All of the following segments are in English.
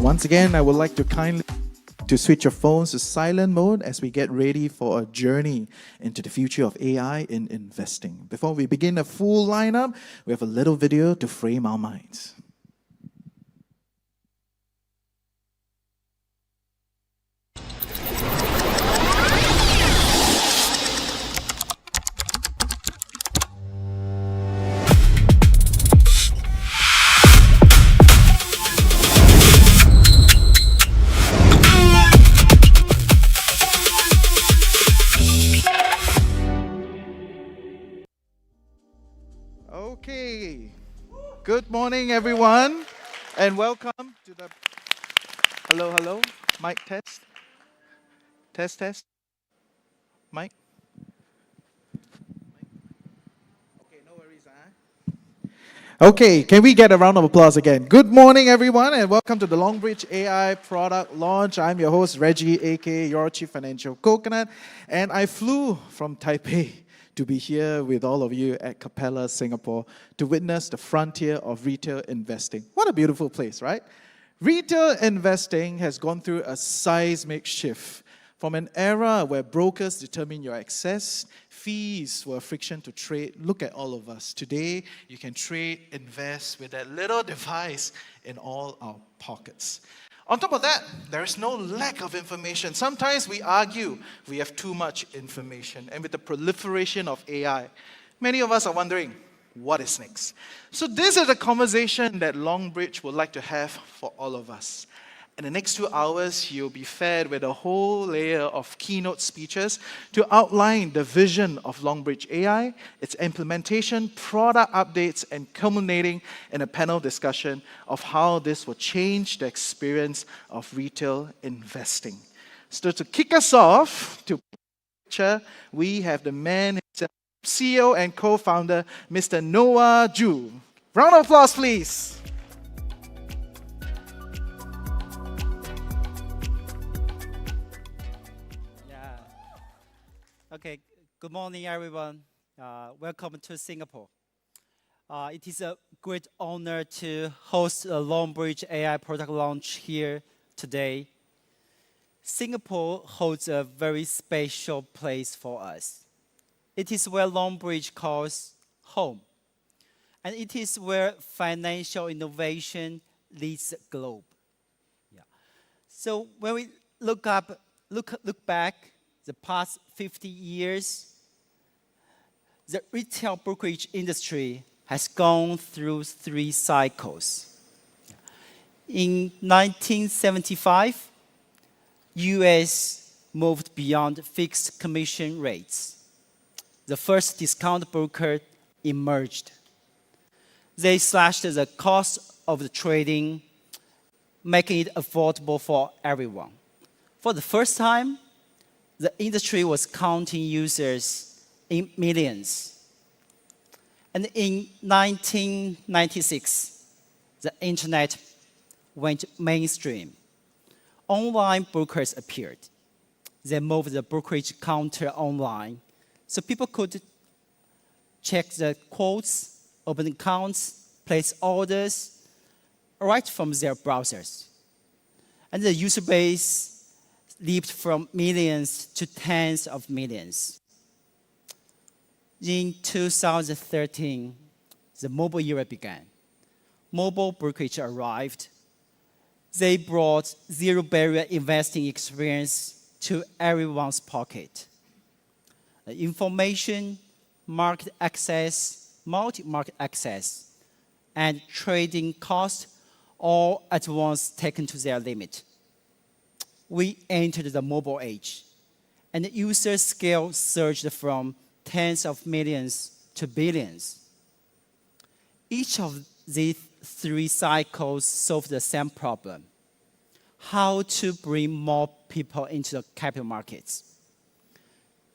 Once again, I would like to kindly to switch your phones to silent mode as we get ready for a journey into the future of AI in investing. Before we begin a full lineup, we have a little video to frame our minds. Okay, good morning everyone and welcome to the, hello, mic test, mic, okay, no worries, Okay, can we get a round of applause again? Good morning everyone and welcome to the Longbridge AI product launch. I'm your host Reggie, aka your Chief Financial Coconut, and I flew from Taipei to be here with all of you at Capella, Singapore, to witness the frontier of retail investing. What a beautiful place, right? Retail investing has gone through a seismic shift from an era where brokers determine your access, fees were a friction to trade. Look at all of us. Today, you can trade, invest with that little device in all our pockets. On top of that, there is no lack of information. Sometimes we argue we have too much information. And with the proliferation of AI, many of us are wondering, what is next? So this is a conversation that Longbridge would like to have for all of us. In the next 2 hours, you'll be fed with a whole layer of keynote speeches to outline the vision of Longbridge AI, its implementation, product updates, and culminating in a panel discussion of how this will change the experience of retail investing. So to kick us off, we have the man himself, CEO and co-founder, Mr. Noah Zhu. Round of applause, please. Okay, good morning, everyone. Welcome to Singapore. It is a great honor to host a Longbridge AI product launch here today. Singapore holds a very special place for us. It is where Longbridge calls home. And it is where financial innovation leads the globe. Yeah. So when we look back, the past 50 years, the retail brokerage industry has gone through 3 cycles. In 1975, US moved beyond fixed commission rates. The first discount broker emerged. They slashed the cost of the trading, making it affordable for everyone. For the first time, the industry was counting users in millions. And in 1996, the internet went mainstream. Online brokers appeared. They moved the brokerage counter online so people could check the quotes, open accounts, place orders right from their browsers. And the user base leaped from millions to tens of millions. In 2013, the mobile era began. Mobile brokerage arrived. They brought zero-barrier investing experience to everyone's pocket. Information, market access, multi-market access, and trading cost all at once taken to their limit. We entered the mobile age, and the user scale surged from tens of millions to billions. Each of these 3 cycles solved the same problem: how to bring more people into the capital markets.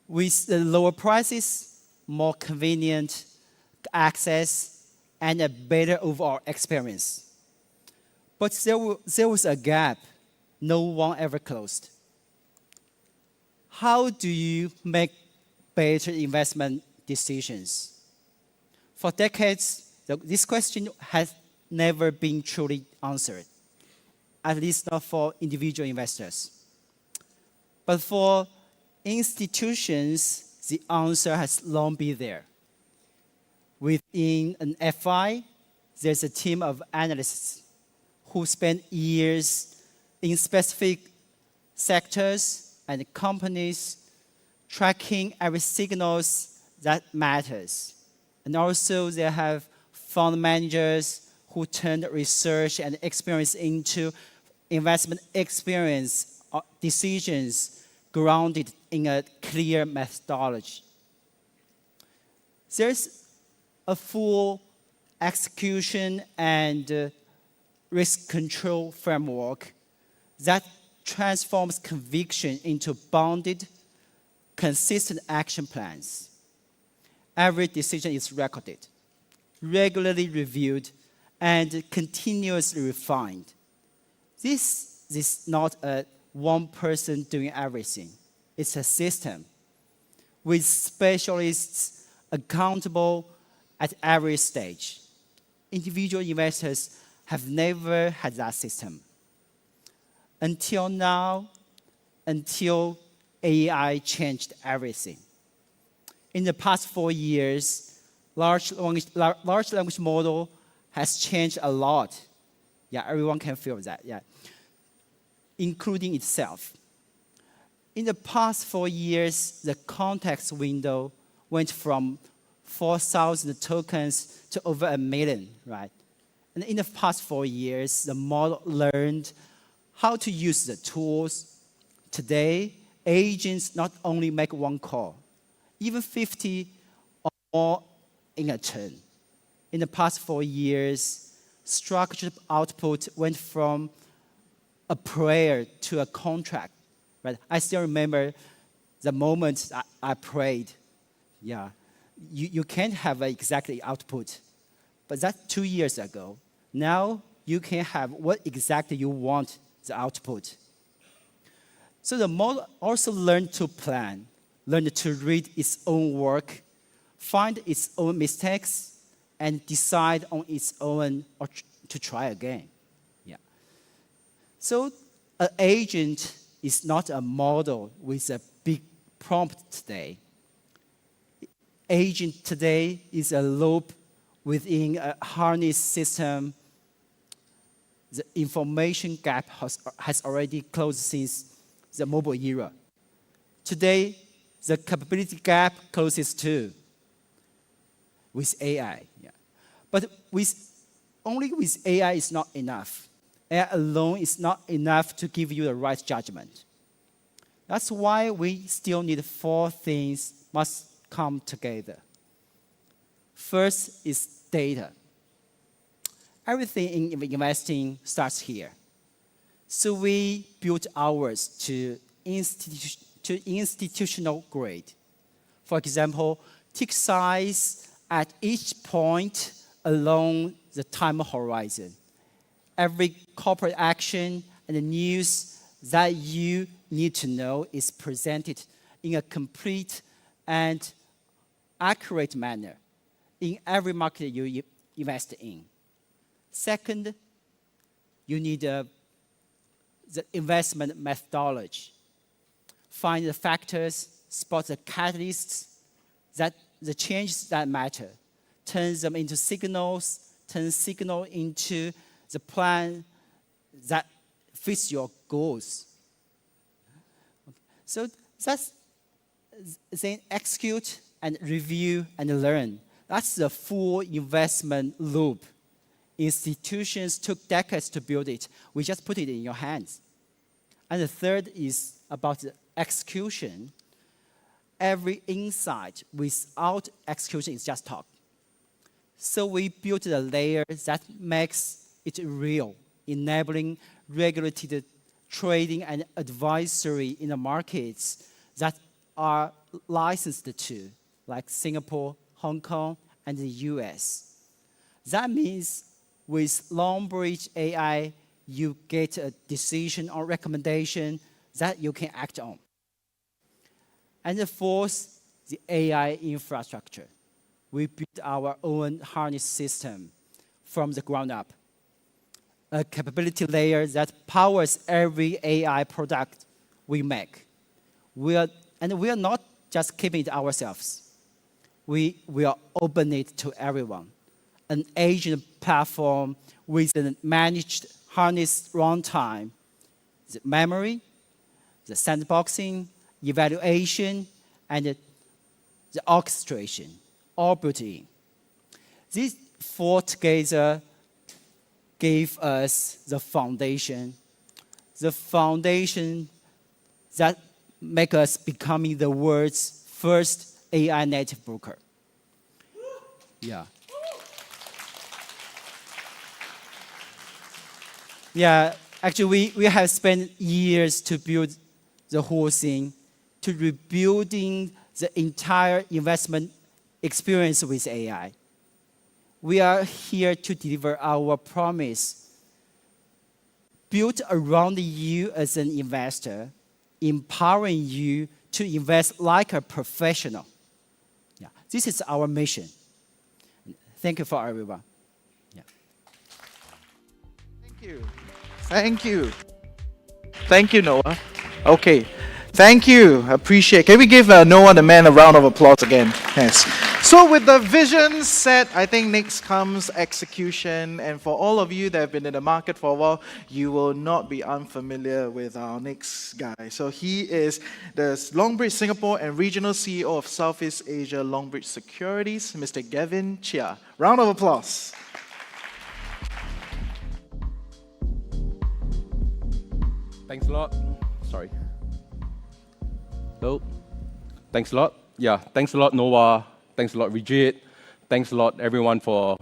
With the lower prices, more convenient access, and a better overall experience. But there was a gap no one ever closed. How do you make better investment decisions? For decades, this question has never been truly answered. at least not for individual investors. But for institutions, the answer has long been there. Within an FI, there's a team of analysts who spend years in specific sectors and companies tracking every signals that matters. And also they have fund managers who turn research and experience into investment experience decisions grounded in a clear methodology. There's a full execution and risk control framework that transforms conviction into bounded, consistent action plans. Every decision is recorded, regularly reviewed, and continuously refined. This is not a one person doing everything. It's a system with specialists accountable at every stage. Individual investors have never had that system. Until now, until AI changed everything. In the past 4 years, large language model has changed a lot. Yeah, everyone can feel that, yeah. Including itself. In the past 4 years, the context window went from 4,000 tokens to over 1 million, right? And in the past 4 years, the model learned how to use the tools. Today, agents not only make one call, even 50 or more in a turn. In the past 4 years, structured output went from a prayer to a contract. Right? I still remember the moment I prayed. Yeah, you can't have exactly output, but that's 2 years ago. Now you can have what exactly you want the output. So the model also learned to plan, learned to read its own work, find its own mistakes, and decide on its own or to try again. Yeah. So an agent is not a model with a big prompt today. Agent today is a loop within a harness system. The information gap has already closed since the mobile era. Today, the capability gap closes too with AI. Yeah. But only with AI is not enough. AI alone is not enough to give you the right judgment. That's why we still need 4 things must come together. First is data. Everything in investing starts here. So we built ours to institutional grade. For example, tick size at each point along the time horizon. Every corporate action and the news that you need to know is presented in a complete and accurate manner in every market you invest in. Second, you need the investment methodology. Find the factors, spot the catalysts, the changes that matter. Turn them into signals, turn signal into the plan that fits your goals. So that's then execute and review and learn. That's the full investment loop. Institutions took decades to build it. We just put it in your hands. And the third is about the execution. Every insight without execution is just talk. So we built a layer that makes it real, enabling regulated trading and advisory in the markets that are licensed to, like Singapore, Hong Kong, and the US. That means with Longbridge AI, you get a decision or recommendation that you can act on. And the fourth, the AI infrastructure. We built our own harness system from the ground up. a capability layer that powers every AI product we make. We are not just keeping it ourselves. We will open it to everyone. An agent platform with a managed harness runtime, the memory, the sandboxing, evaluation, and the orchestration, all built in. These four together gave us the foundation that make us becoming the world's first AI native broker. Yeah. Yeah, actually, we have spent years to build the whole thing, to rebuilding the entire investment experience with AI. We are here to deliver our promise, built around you as an investor, empowering you to invest like a professional. Yeah, this is our mission. Thank you for everyone. Yeah. Thank you. Thank you. Thank you, Noah. Okay. Thank you. Appreciate. Can we give Noah the man a round of applause again? Yes. So with the vision set, I think next comes execution. And for all of you that have been in the market for a while, you will not be unfamiliar with our next guy. So he is the Longbridge Singapore and Regional CEO of Southeast Asia Longbridge Securities, Mr. Gavin Chia. Round of applause. Thanks a lot. Sorry. Hello. Thanks a lot. Yeah, thanks a lot, Noah. Thanks a lot, Rigid. Thanks a lot, everyone, for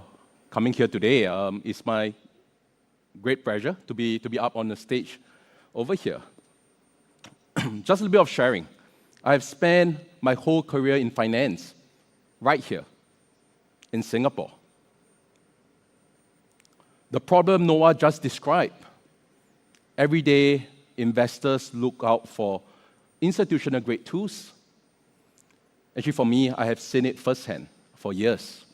coming here today. It's my great pleasure to be up on the stage over here. Just a little bit of sharing. I've spent my whole career in finance, right here, in Singapore. The problem Noah just described. Every day, investors look out for institutional grade tools. Actually, for me, I have seen it firsthand for years.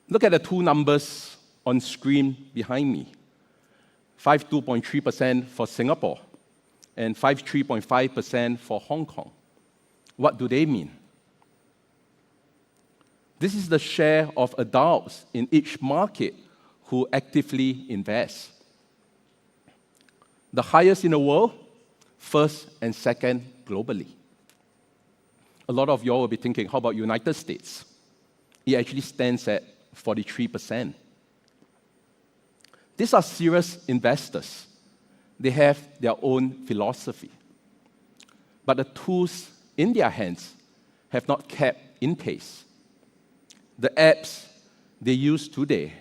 Look at the two numbers on screen behind me. 52.3% for Singapore and 53.5% for Hong Kong. What do they mean? This is the share of adults in each market who actively invest. The highest in the world, first and second globally. A lot of y'all will be thinking, how about United States? It actually stands at 43%. These are serious investors. They have their own philosophy. But the tools in their hands have not kept in pace. The apps they use today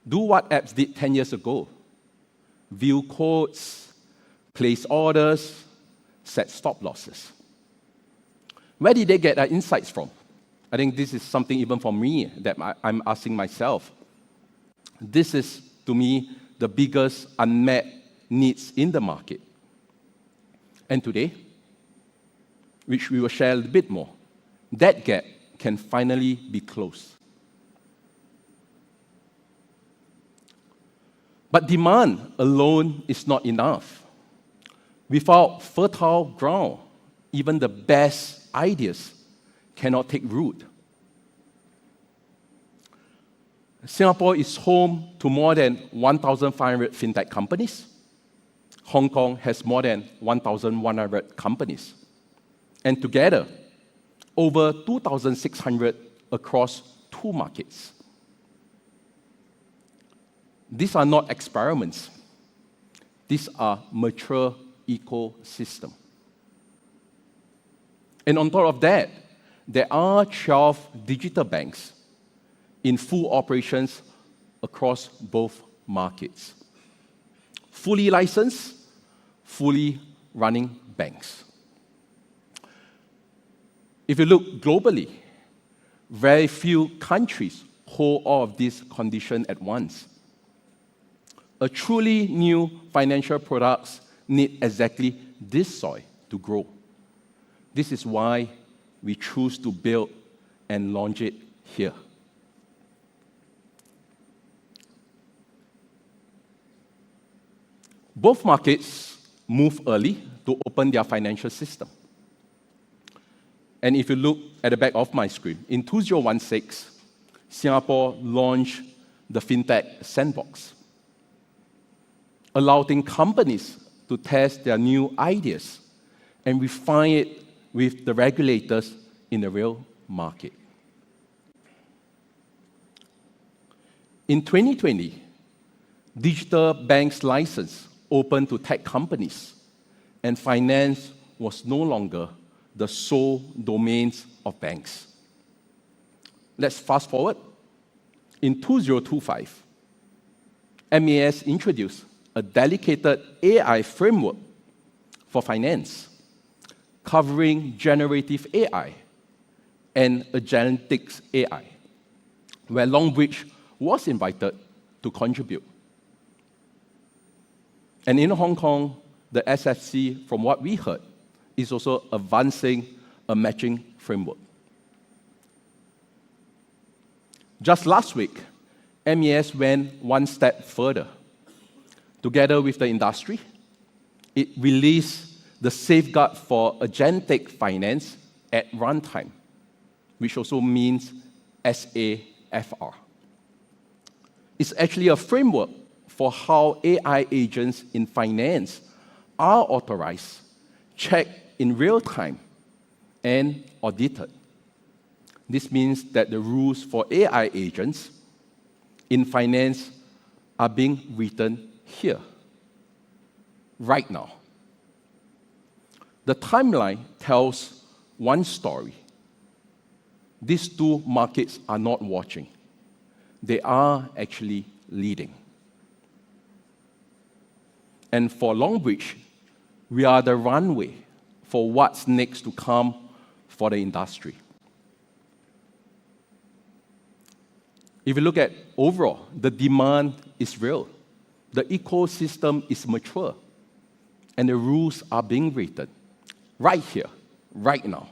do what apps did 10 years ago. View codes, place orders, set stop losses. Where did they get their insights from? I think this is something even for me that I'm asking myself. This is, to me, the biggest unmet needs in the market. And today, which we will share a little bit more, that gap can finally be closed. But demand alone is not enough. Without fertile ground, even the best ideas cannot take root. Singapore is home to more than 1,500 fintech companies. Hong Kong has more than 1,100 companies. And together, over 2,600 across two markets. These are not experiments. These are mature ecosystems. And on top of that, there are 12 digital banks in full operations across both markets. Fully licensed, fully running banks. If you look globally, very few countries hold all of these conditions at once. A truly new financial products need exactly this soil to grow. This is why we choose to build and launch it here. Both markets moved early to open their financial system. And if you look at the back of my screen, in 2016, Singapore launched the FinTech Sandbox, allowing companies to test their new ideas and refine it with the regulators in the real market. In 2020, digital banks license opened to tech companies, and finance was no longer the sole domains of banks. Let's fast forward. In 2025, MAS introduced a dedicated AI framework for finance, covering generative AI and agentic AI, where Longbridge was invited to contribute. And in Hong Kong, the SFC, from what we heard, is also advancing a matching framework. Just last week, MAS went one step further. Together with the industry, it released the safeguard for agentic finance at runtime, which also means SAFR. It's actually a framework for how AI agents in finance are authorized, checked in real time, and audited. This means that the rules for AI agents in finance are being written here, right now. The timeline tells one story. These two markets are not watching. They are actually leading. And for Longbridge, we are the runway for what's next to come for the industry. If you look at overall, the demand is real. The ecosystem is mature. And the rules are being written right here, right now.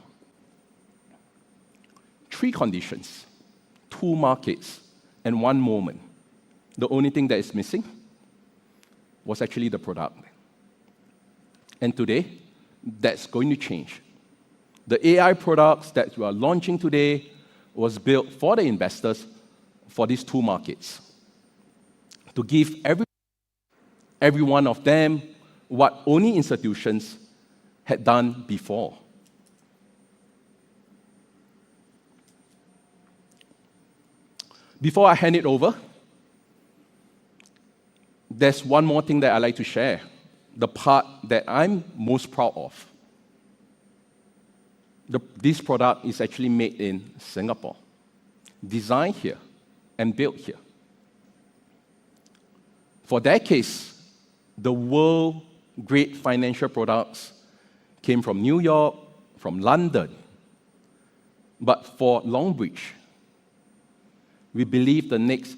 3 conditions, 2 markets, and 1 moment. The only thing that is missing was actually the product. And today, that's going to change. The AI products that we are launching today was built for the investors for these 2 markets, to give every one of them what only institutions had done before. Before I hand it over, there's one more thing that I'd like to share, the part that I'm most proud of. This product is actually made in Singapore, designed here, and built here. For decades, the world's great financial products came from New York, from London. But for Longbridge, we believe the next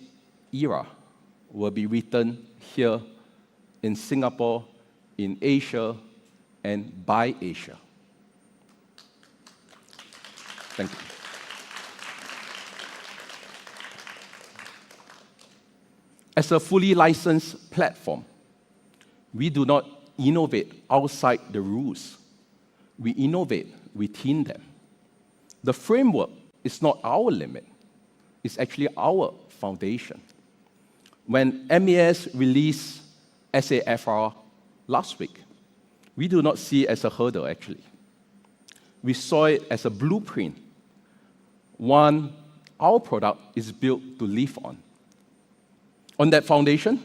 era will be written here in Singapore, in Asia, and by Asia. Thank you. As a fully licensed platform, we do not innovate outside the rules. We innovate within them. The framework is not our limit. It's actually our foundation. When MAS released SAFR last week, we do not see it as a hurdle, actually. We saw it as a blueprint, one our product is built to live on. On that foundation,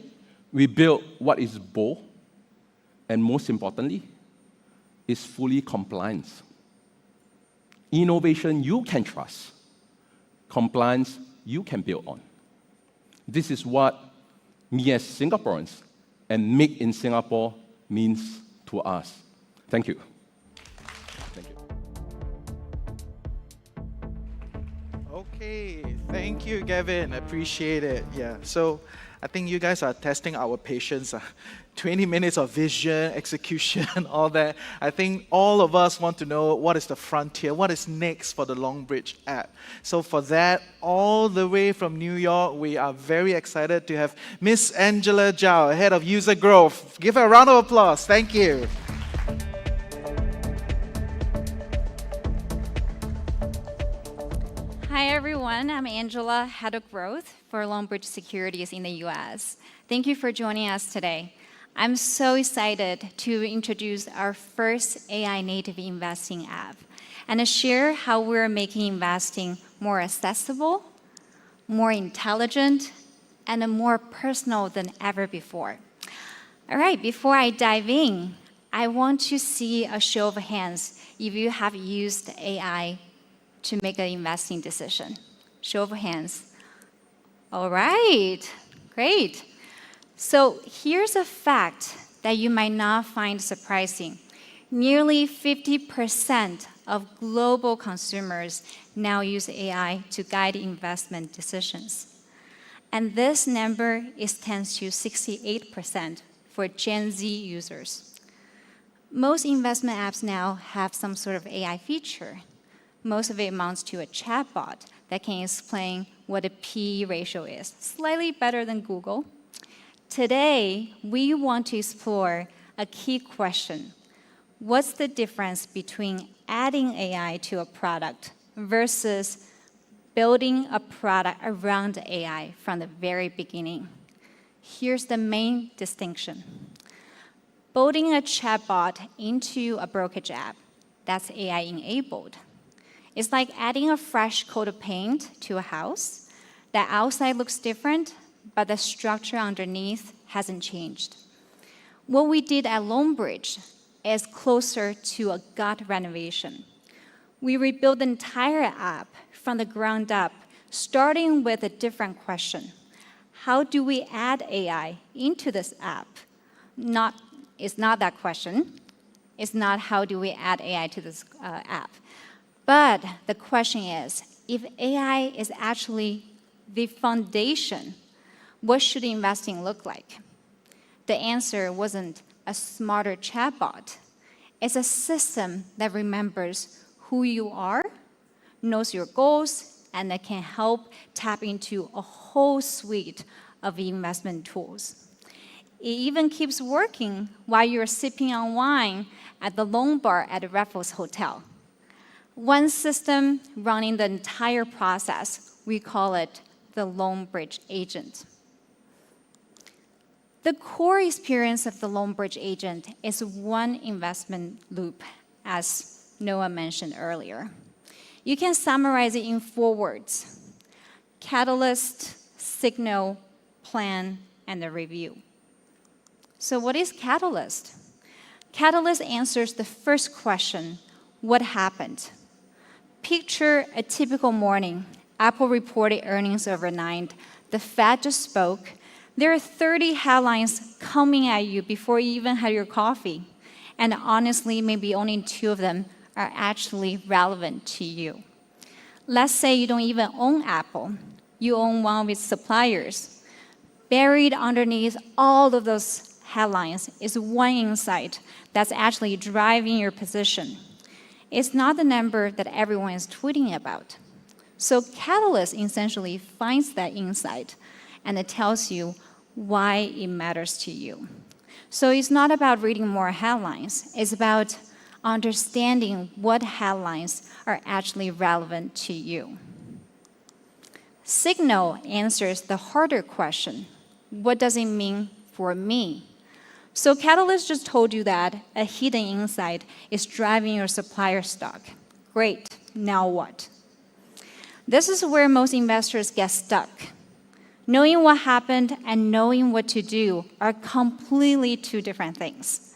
we built what is bold, and most importantly, is fully compliant. Innovation you can trust, compliance you can build on. This is what me as Singaporeans and Make in Singapore means to us. Thank you. Thank you. Okay, thank you, Gavin. Appreciate it. Yeah. So I think you guys are testing our patience. 20 minutes of vision, execution, all that. I think all of us want to know what is the frontier, what is next for the Longbridge app. So for that, all the way from New York, we are very excited to have Miss Angela Zhao, Head of User Growth. Give her a round of applause. Thank you. Hi everyone, I'm Angela, Head of Growth for Longbridge Securities in the US. Thank you for joining us today. I'm so excited to introduce our first AI native investing app and to share how we're making investing more accessible, more intelligent, and more personal than ever before. All right, before I dive in, I want to see a show of hands if you have used AI to make an investing decision. Show of hands. All right, great. So here's a fact that you might not find surprising. Nearly 50% of global consumers now use AI to guide investment decisions. And this number tends to 68% for Gen Z users. Most investment apps now have some sort of AI feature. Most of it amounts to a chatbot that can explain what a P/E ratio is, slightly better than Google. Today, we want to explore a key question. What's the difference between adding AI to a product versus building a product around AI from the very beginning? Here's the main distinction. Building a chatbot into a brokerage app, that's AI-enabled. It's like adding a fresh coat of paint to a house. The outside looks different, but the structure underneath hasn't changed. What we did at Longbridge is closer to a gut renovation. We rebuilt the entire app from the ground up, starting with a different question. How do we add AI into this app? It's not that question. It's not how do we add AI to this app. But the question is, if AI is actually the foundation, what should investing look like? The answer wasn't a smarter chatbot. It's a system that remembers who you are, knows your goals, and that can help tap into a whole suite of investment tools. It even keeps working while you're sipping on wine at the Lone Bar at the Raffles Hotel. One system running the entire process, we call it the Longbridge agent. The core experience of the Longbridge agent is one investment loop, as Noah mentioned earlier. You can summarize it in 4 words: catalyst, signal, plan, and the review. So what is catalyst? Catalyst answers the first question, what happened? Picture a typical morning. Apple reported earnings overnight. The Fed just spoke. There are 30 headlines coming at you before you even had your coffee. And honestly, maybe only 2 of them are actually relevant to you. Let's say you don't even own Apple. You own one of its suppliers. Buried underneath all of those headlines is one insight that's actually driving your position. It's not the number that everyone is tweeting about. So Catalyst essentially finds that insight and it tells you why it matters to you. So it's not about reading more headlines. It's about understanding what headlines are actually relevant to you. Signal answers the harder question. What does it mean for me? So Catalyst just told you that a hidden insight is driving your supplier stock. Great, now what? This is where most investors get stuck. Knowing what happened and knowing what to do are completely 2 different things.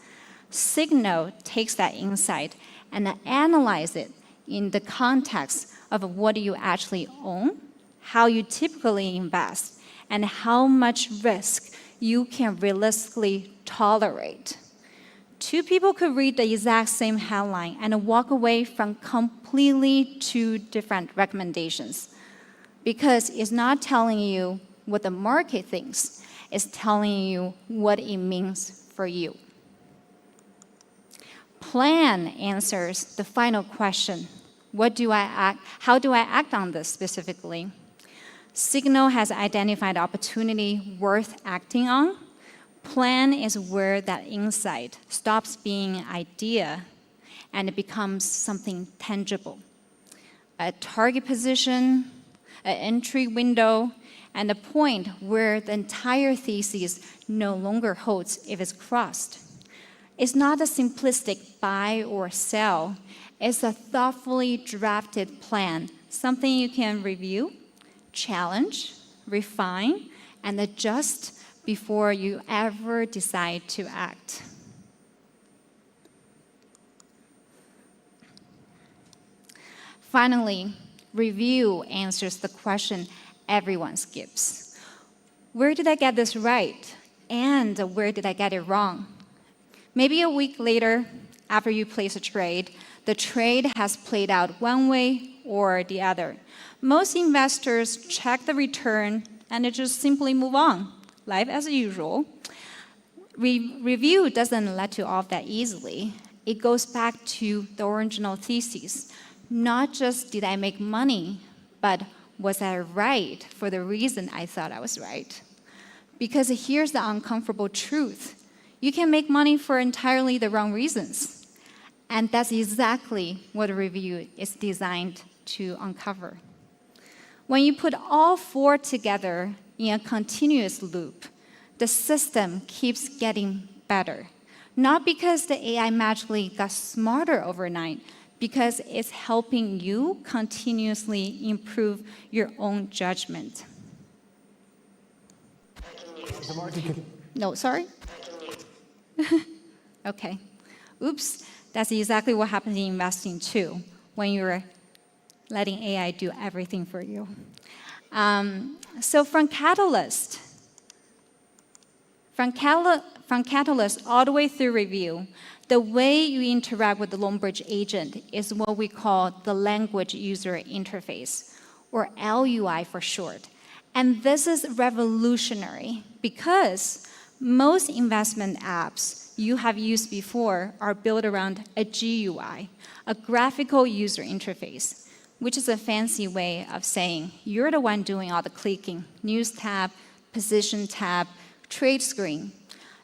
Signal takes that insight and analyzes it in the context of what you actually own, how you typically invest, and how much risk you can realistically tolerate. 2 people could read the exact same headline and walk away from completely 2 different recommendations because it's not telling you what the market thinks, is telling you what it means for you. Plan answers the final question. How do I act on this specifically? Signal has identified opportunity worth acting on. Plan is where that insight stops being an idea and it becomes something tangible. A target position, an entry window, and a point where the entire thesis no longer holds if it's crossed. It's not a simplistic buy or sell. It's a thoughtfully drafted plan, something you can review, challenge, refine, and adjust before you ever decide to act. Finally, review answers the question everyone skips. Where did I get this right? And where did I get it wrong? Maybe a week later, after you place a trade, the trade has played out one way or the other. Most investors check the return and they just simply move on. Life as usual. Review doesn't let you off that easily. It goes back to the original thesis. Not just did I make money, but was I right for the reason I thought I was right? Because here's the uncomfortable truth. You can make money for entirely the wrong reasons. And that's exactly what a review is designed to uncover. When you put all four together in a continuous loop, the system keeps getting better. Not because the AI magically got smarter overnight, because it's helping you continuously improve your own judgment. No, sorry? Okay. Oops. That's exactly what happens in investing too, when you're letting AI do everything for you. So from Catalyst all the way through review, the way you interact with the Longbridge agent is what we call the language user interface, or LUI for short. And this is revolutionary because most investment apps you have used before are built around a GUI, a graphical user interface, which is a fancy way of saying you're the one doing all the clicking, news tab, position tab, trade screen.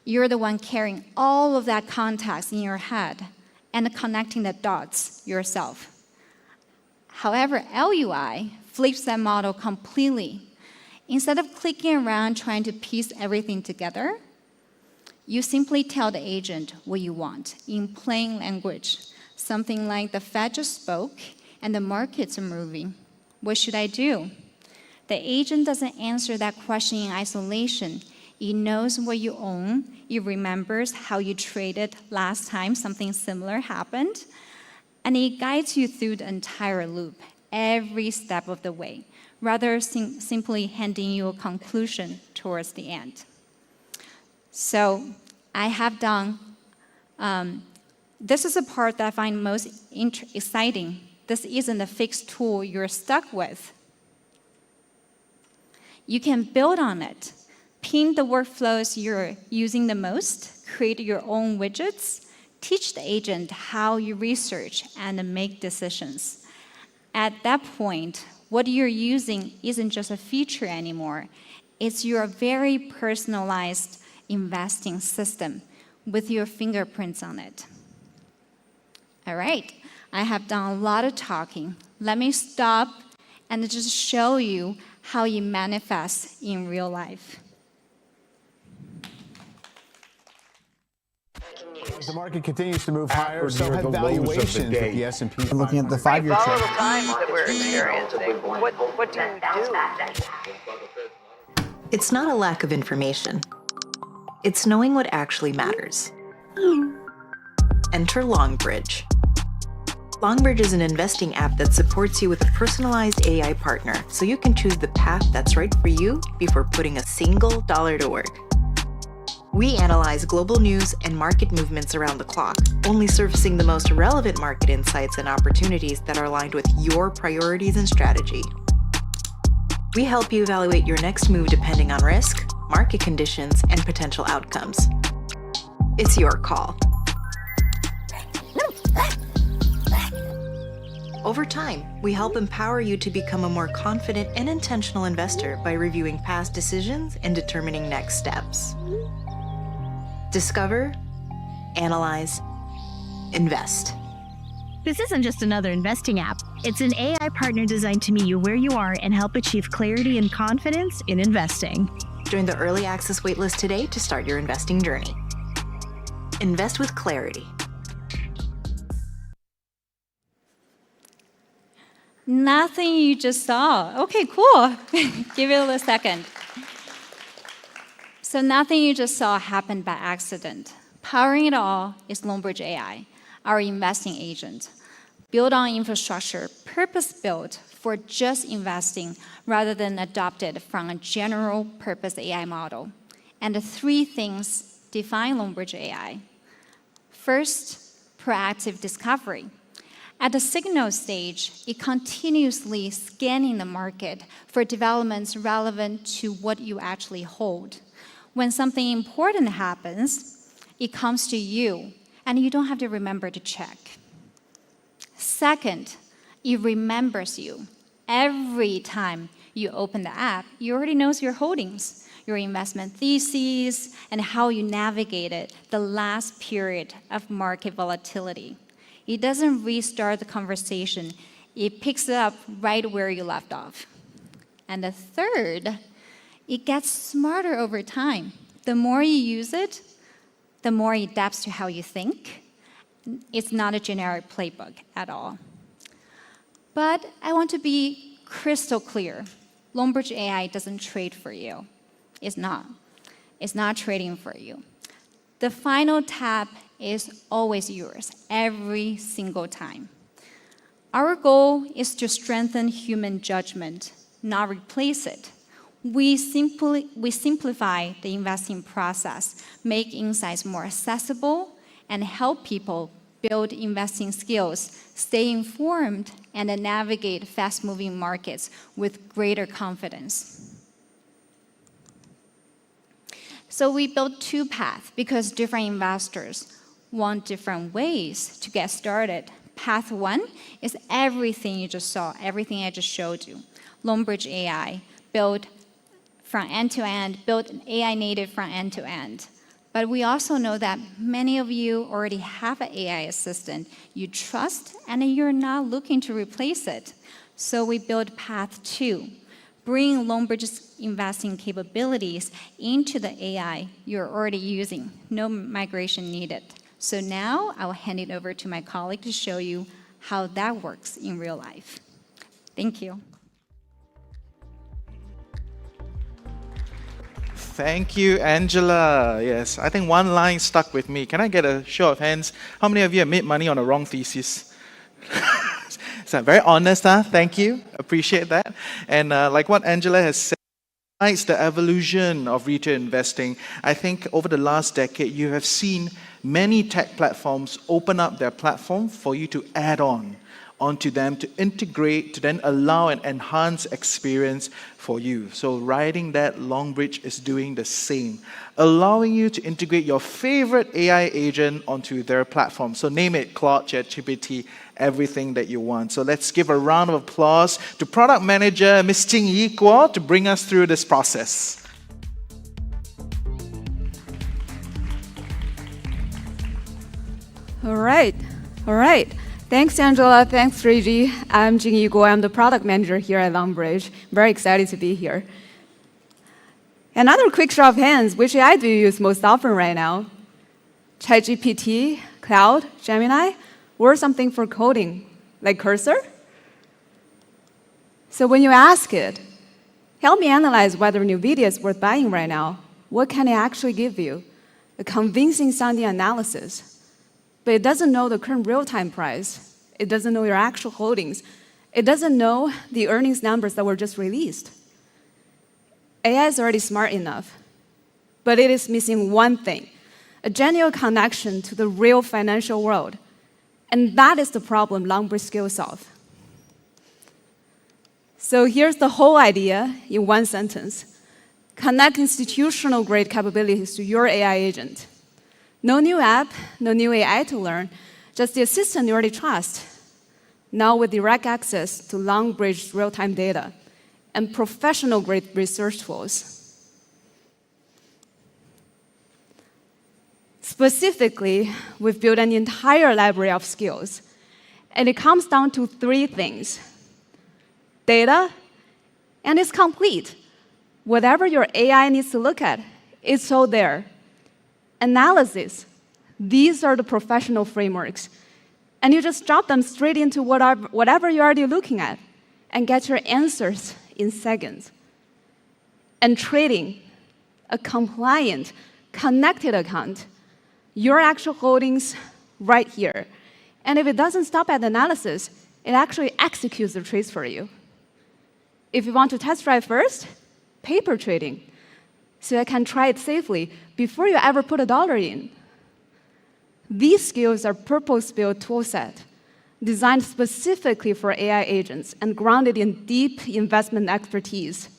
You're the one carrying all of that context in your head and connecting the dots yourself. However, LUI flips that model completely. Instead of clicking around trying to piece everything together, you simply tell the agent what you want in plain language. Something like the Fed just spoke and the markets are moving. What should I do? The agent doesn't answer that question in isolation. It knows what you own. It remembers how you traded last time something similar happened. And it guides you through the entire loop, every step of the way, rather simply handing you a conclusion towards the end. So I have done, this is the part that I find most exciting. This isn't a fixed tool you're stuck with. You can build on it. Pin the workflows you're using the most, create your own widgets, teach the agent how you research and make decisions. At that point, what you're using isn't just a feature anymore. It's your very personalized investing system with your fingerprints on it. All right, I have done a lot of talking. Let me stop and just show you how it manifests in real life. The market continues to move higher, so have valuations with the S&P. I'm looking at the 5-year Follow trend. the times that we're experiencing. What do you do? It's not a lack of information. It's knowing what actually matters. Enter Longbridge. Longbridge is an investing app that supports you with a personalized AI partner so you can choose the path that's right for you before putting a single dollar to work. We analyze global news and market movements around the clock, only surfacing the most relevant market insights and opportunities that are aligned with your priorities and strategy. We help you evaluate your next move depending on risk, market conditions, and potential outcomes. It's your call. Over time, we help empower you to become a more confident and intentional investor by reviewing past decisions and determining next steps. Discover, analyze, invest. This isn't just another investing app. It's an AI partner designed to meet you where you are and help achieve clarity and confidence in investing. Join the early access waitlist today to start your investing journey. Invest with clarity. Nothing you just saw. Okay, cool. Give it a second. So nothing you just saw happened by accident. Powering it all is Longbridge AI, our investing agent, built on infrastructure purpose-built for just investing rather than adopted from a general-purpose AI model. And the three things define Longbridge AI. First, proactive discovery. At the signal stage, it continuously scanning the market for developments relevant to what you actually hold. When something important happens, it comes to you, and you don't have to remember to check. Second, it remembers you. Every time you open the app, it already knows your holdings, your investment theses, and how you navigated the last period of market volatility. It doesn't restart the conversation. It picks it up right where you left off. And the third, it gets smarter over time. The more you use it, the more it adapts to how you think. It's not a generic playbook at all. But I want to be crystal clear. Longbridge AI doesn't trade for you. It's not. It's not trading for you. The final tap is always yours, every single time. Our goal is to strengthen human judgment, not replace it. We simplify the investing process, make insights more accessible, and help people build investing skills, stay informed, and navigate fast-moving markets with greater confidence. So we built two paths because different investors want different ways to get started. Path one is everything you just saw, everything I just showed you. Longbridge AI, built from end to end, built an AI native from end to end. But we also know that many of you already have an AI assistant you trust and you're not looking to replace it. So we built path two, bring Longbridge's investing capabilities into the AI you're already using. No migration needed. So now I'll hand it over to my colleague to show you how that works in real life. Thank you. Thank you, Angela. Yes, I think one line stuck with me. Can I get a show of hands? How many of you have made money on a wrong thesis? So very honest, huh? Thank you. Appreciate that. And like what Angela has said, besides the evolution of retail investing, I think over the last decade, you have seen many tech platforms open up their platform for you to add on onto them, to integrate, to then allow an enhanced experience for you. So riding that, Longbridge is doing the same, allowing you to integrate your favorite AI agent onto their platform. So name it, Claude, ChatGPT, everything that you want. So let's give a round of applause to Product Manager Ms. Jing Yi Guo to bring us through this process. All right. Thanks, Angela. Thanks, Reggie. I'm Jing Yi Guo. I'm the product manager here at Longbridge. Very excited to be here. Another quick show of hands. Which AI do you use most often right now? ChatGPT, Cloud, Gemini, or something for coding, like Cursor? So when you ask it, help me analyze whether NVIDIA is worth buying right now, what can it actually give you? A convincing sounding analysis. But it doesn't know the current real-time price. It doesn't know your actual holdings. It doesn't know the earnings numbers that were just released. AI is already smart enough, but it is missing one thing, a genuine connection to the real financial world. And that is the problem Longbridge skills solve. So here's the whole idea in one sentence. Connect institutional grade capabilities to your AI agent. No new app, no new AI to learn, just the assistant you already trust. Now with direct access to Longbridge real-time data and professional-grade research tools. Specifically, we've built an entire library of skills, and it comes down to 3 things. Data, and it's complete. Whatever your AI needs to look at, it's all there. Analysis, these are the professional frameworks. And you just drop them straight into whatever you're already looking at and get your answers in seconds. And trading, a compliant, connected account, your actual holdings right here. And if it doesn't stop at analysis, it actually executes the trades for you. If you want to test drive first, paper trading, so you can try it safely before you ever put $1 in. These skills are purpose-built toolset, designed specifically for AI agents and grounded in deep investment expertise.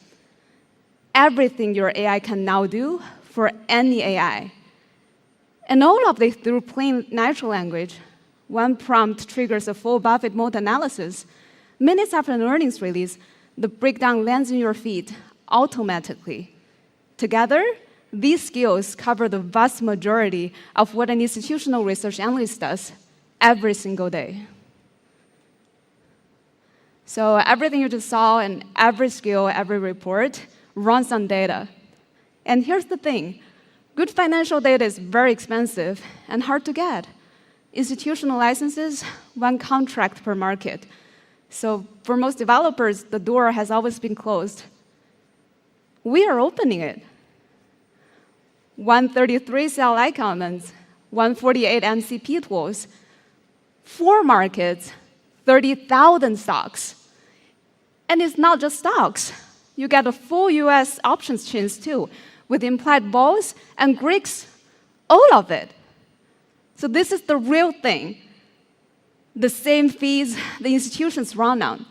Everything your AI can now do for any AI. And all of this through plain natural language. One prompt triggers a full Buffett mode analysis. Minutes after an earnings release, the breakdown lands in your feed automatically. Together, these skills cover the vast majority of what an institutional research analyst does every single day. So everything you just saw and every skill, every report runs on data. And here's the thing. Good financial data is very expensive and hard to get. Institutional licenses, 1 contract per market. So for most developers, the door has always been closed. We are opening it. 133 cell-like comments, 148 NCP tools, 4 markets, 30,000 stocks. And it's not just stocks. You get a full US options chains too, with implied balls and Greeks, all of it. So this is the real thing. The same fees the institutions run on.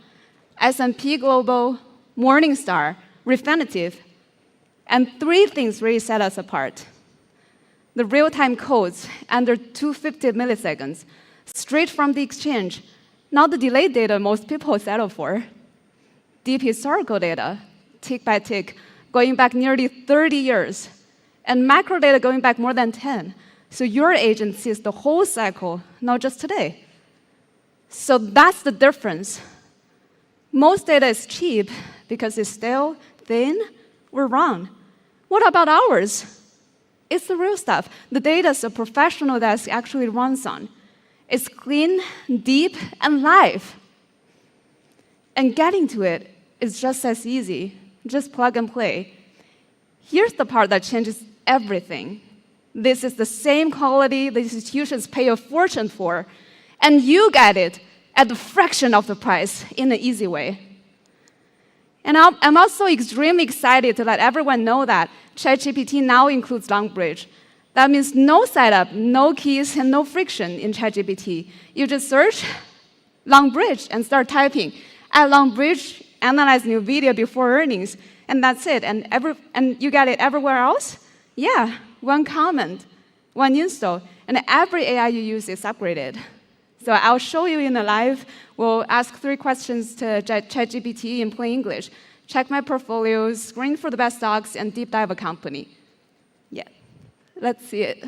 S&P Global, Morningstar, Refinitiv. And 3 things really set us apart. The real-time codes under 250 milliseconds, straight from the exchange, not the delayed data most people settle for. Deep historical data, tick by tick, going back nearly 30 years. And macro data going back more than 10. So your agent sees the whole cycle, not just today. So that's the difference. Most data is cheap because it's stale, thin, or wrong. What about ours? It's the real stuff. The data is a professional desk actually runs on. It's clean, deep, and live. And getting to it is just as easy. Just plug and play. Here's the part that changes everything. This is the same quality the institutions pay a fortune for, and you get it at a fraction of the price in an easy way. And I'm also extremely excited to let everyone know that ChatGPT now includes Longbridge. That means no setup, no keys, and no friction in ChatGPT. You just search Longbridge and start typing. At Longbridge, analyze new video before earnings, and that's it. And you get it everywhere else? Yeah, 1 comment, 1 install, and every AI you use is upgraded. So I'll show you in the live. We'll ask 3 questions to ChatGPT in plain English. Check my portfolios, screen for the best stocks, and deep dive a company. Yeah, let's see it.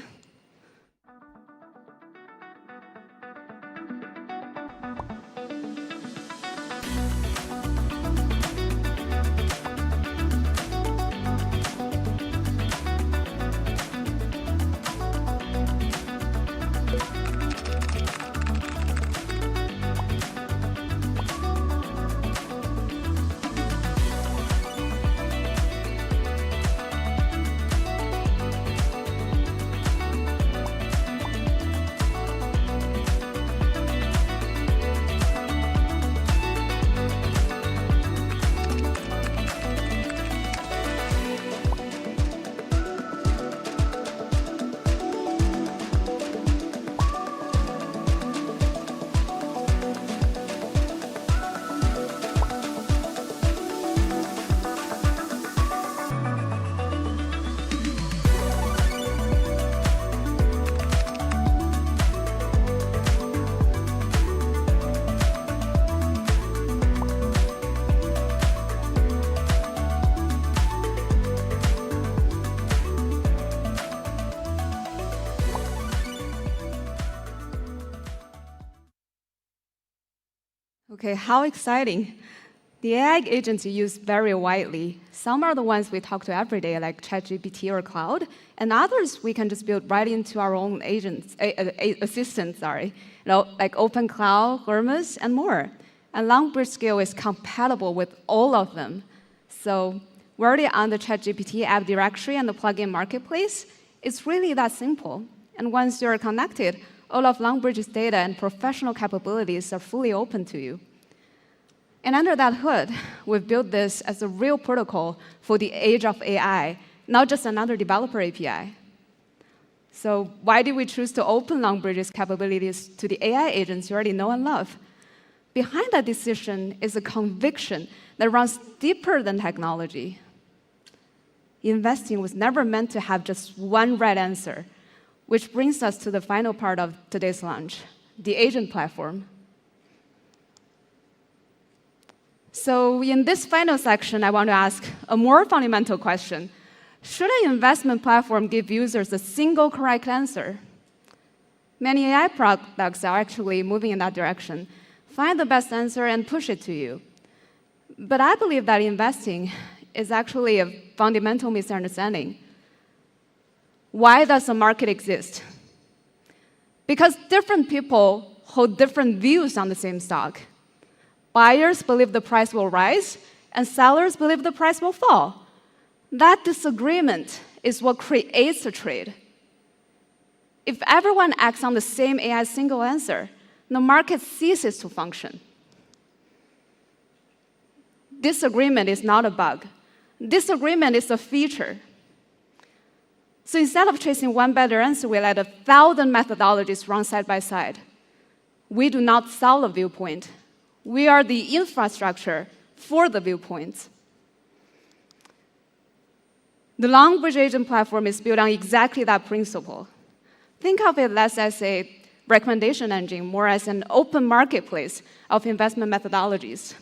Okay, how exciting. The AI agents you use vary widely. Some are the ones we talk to every day, like ChatGPT or Cloud, and others we can just build right into our own agents, assistants, like OpenCloud, Hermes, and more. And Longbridge Scale is compatible with all of them. So we're already on the ChatGPT app directory and the plugin marketplace. It's really that simple. And once you're connected, all of Longbridge's data and professional capabilities are fully open to you. And under that hood, we've built this as a real protocol for the age of AI, not just another developer API. So why did we choose to open Longbridge's capabilities to the AI agents you already know and love? Behind that decision is a conviction that runs deeper than technology. Investing was never meant to have just one right answer, which brings us to the final part of today's launch, the agent platform. So in this final section, I want to ask a more fundamental question. Should an investment platform give users a single correct answer? Many AI products are actually moving in that direction. Find the best answer and push it to you. But I believe that investing is actually a fundamental misunderstanding. Why does a market exist? Because different people hold different views on the same stock. Buyers believe the price will rise, and sellers believe the price will fall. That disagreement is what creates a trade. If everyone acts on the same AI single answer, the market ceases to function. Disagreement is not a bug. Disagreement is a feature. So instead of chasing one better answer, we let 1,000 methodologies run side by side. We do not sell a viewpoint. We are the infrastructure for the viewpoints. The Longbridge Agent Platform is built on exactly that principle. Think of it less as a recommendation engine, more as an open marketplace of investment methodologies.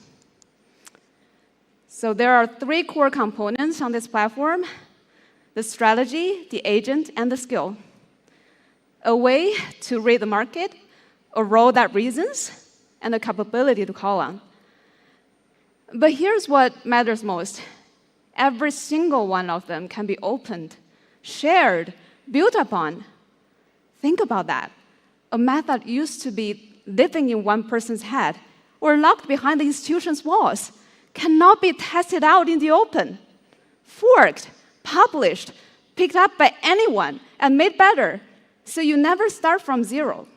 So there are 3 core components on this platform: the strategy, the agent, and the skill. A way to read the market, a role that reasons, and the capability to call on. But here's what matters most. Every single one of them can be opened, shared, built upon. Think about that. A method used to be living in one person's head or locked behind the institution's walls cannot be tested out in the open, forked, published, picked up by anyone, and made better. So you never start from zero.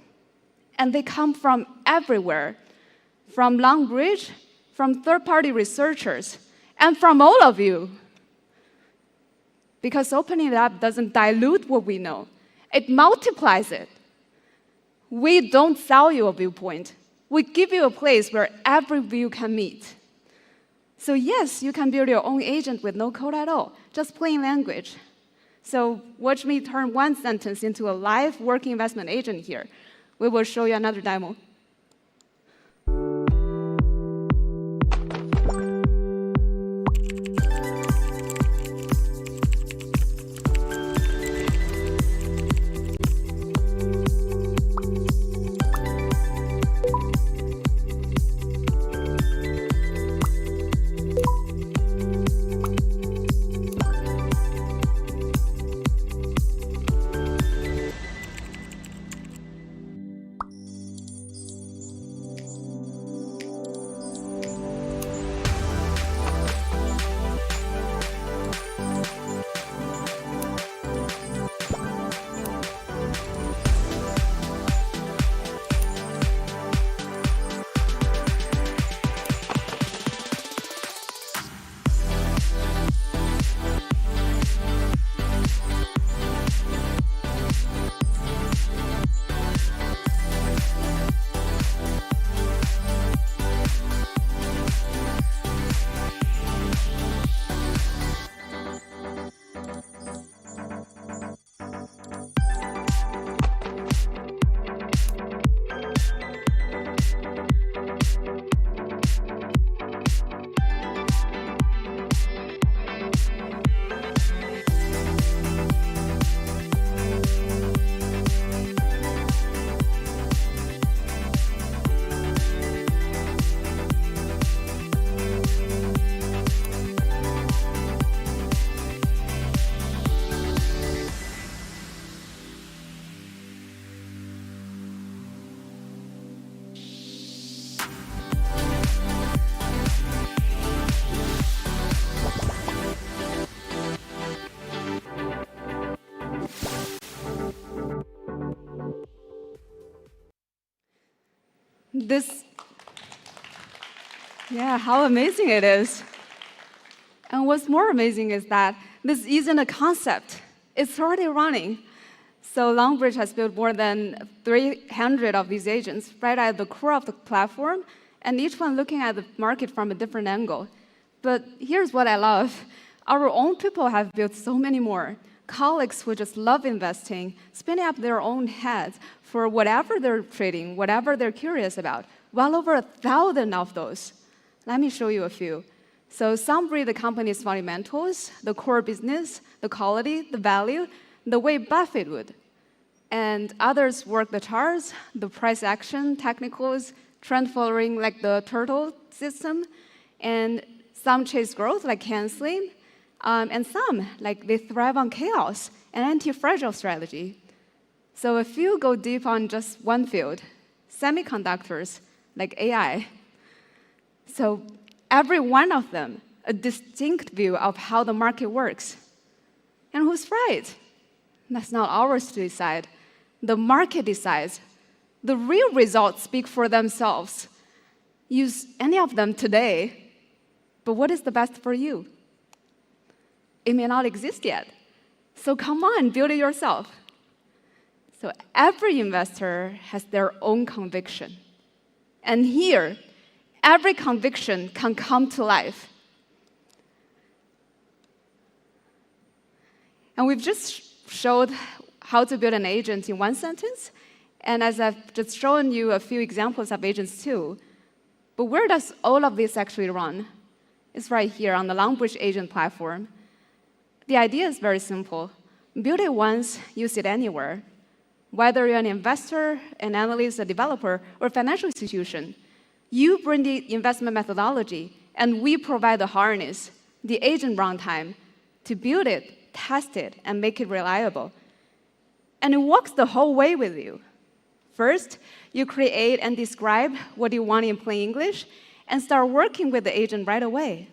And they come from everywhere, from Longbridge, from third-party researchers, and from all of you. Because opening it up doesn't dilute what we know. It multiplies it. We don't sell you a viewpoint. We give you a place where every view can meet. So yes, you can build your own agent with no code at all, just plain language. So watch me turn one sentence into a live working investment agent here. We will show you another demo. Yeah, how amazing it is. And what's more amazing is that this isn't a concept. It's already running. So Longbridge has built more than 300 of these agents right at the core of the platform, and each one looking at the market from a different angle. But here's what I love. Our own people have built so many more. Colleagues who just love investing, spinning up their own heads for whatever they're trading, whatever they're curious about. Well over 1,000 of those. Let me show you a few. So some read the company's fundamentals, the core business, the quality, the value, the way Buffett would. And others work the charts, the price action, technicals, trend following like the turtle system, and some chase growth like canceling, and some like they thrive on chaos and anti-fragile strategy. So a few go deep on just one field, semiconductors like AI. So every one of them, a distinct view of how the market works. And who's right? That's not ours to decide. The market decides. The real results speak for themselves. Use any of them today, but what is the best for you? It may not exist yet. So come on, build it yourself. So every investor has their own conviction. And here, every conviction can come to life. And we've just showed how to build an agent in one sentence. And as I've just shown you a few examples of agents too. But where does all of this actually run? It's right here on the Longbridge agent platform. The idea is very simple. Build it once, use it anywhere. Whether you're an investor, an analyst, a developer, or a financial institution, you bring the investment methodology, and we provide the harness, the agent runtime, to build it, test it, and make it reliable. And it walks the whole way with you. First, you create and describe what you want in plain English, and start working with the agent right away.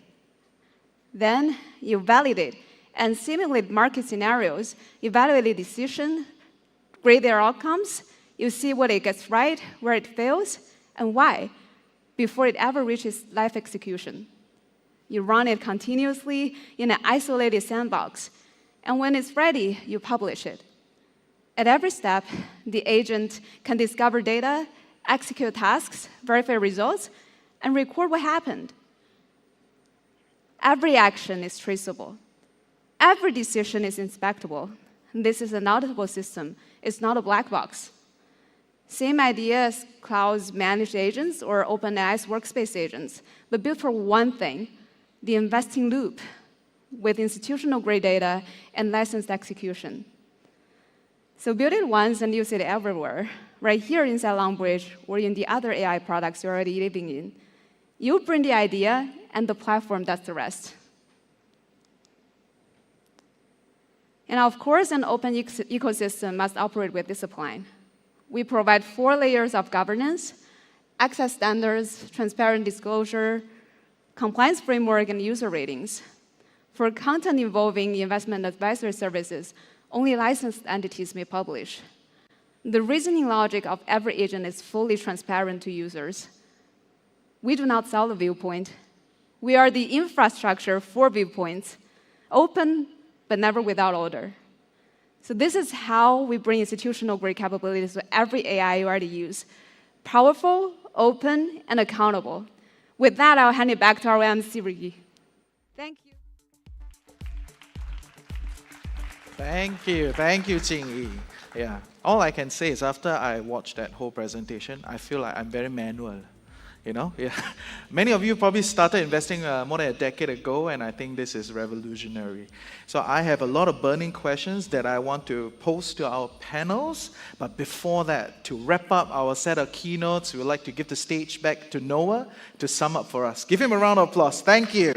Then, you validate and simulate market scenarios, evaluate the decision, grade their outcomes, you see what it gets right, where it fails, and why, before it ever reaches live execution. You run it continuously in an isolated sandbox, and when it's ready, you publish it. At every step, the agent can discover data, execute tasks, verify results, and record what happened. Every action is traceable. Every decision is inspectable. This is an auditable system. It's not a black box. Same idea as cloud's managed agents or OpenAI's workspace agents, but built for one thing, the investing loop, with institutional-grade data and licensed execution. So build it once and use it everywhere, right here inside Longbridge or in the other AI products you're already living in. You bring the idea, and the platform does the rest. And of course, an open ecosystem must operate with discipline. We provide 4 layers of governance, access standards, transparent disclosure, compliance framework, and user ratings. For content involving investment advisory services, only licensed entities may publish. The reasoning logic of every agent is fully transparent to users. We do not sell the viewpoint. We are the infrastructure for viewpoints, open, but never without order. So this is how we bring institutional-grade capabilities to every AI you already use. Powerful, open, and accountable. With that, I'll hand it back to our MC, Ricky. Thank you. Thank you, Jing-Yi. Yeah, all I can say is after I watched that whole presentation, I feel like I'm very manual. You know, yeah. Many of you probably started investing more than a decade ago, and I think this is revolutionary. So I have a lot of burning questions that I want to pose to our panels. But before that, to wrap up our set of keynotes, we would like to give the stage back to Noah to sum up for us. Give him a round of applause. Thank you.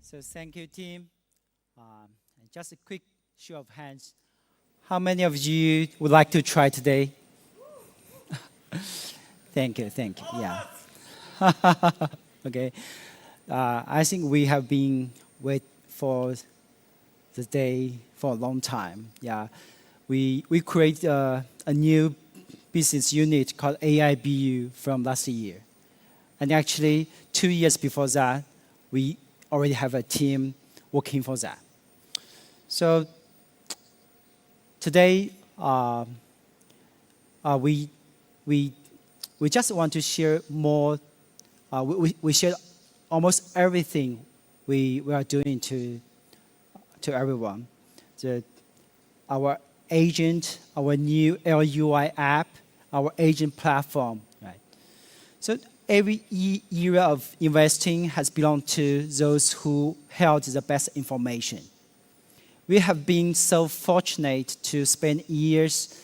So thank you, team. Just a quick show of hands. How many of you would like to try today? Thank you, yeah. Okay, I think we have been waiting for the day for a long time. Yeah, we create a new business unit called AIBU from last year. And actually, 2 years before that, we already have a team working for that. So today, we just want to share more. We share almost everything we are doing to everyone. Our agent, our new LUI app, our agent platform, right? So every era of investing has belonged to those who held the best information. We have been so fortunate to spend years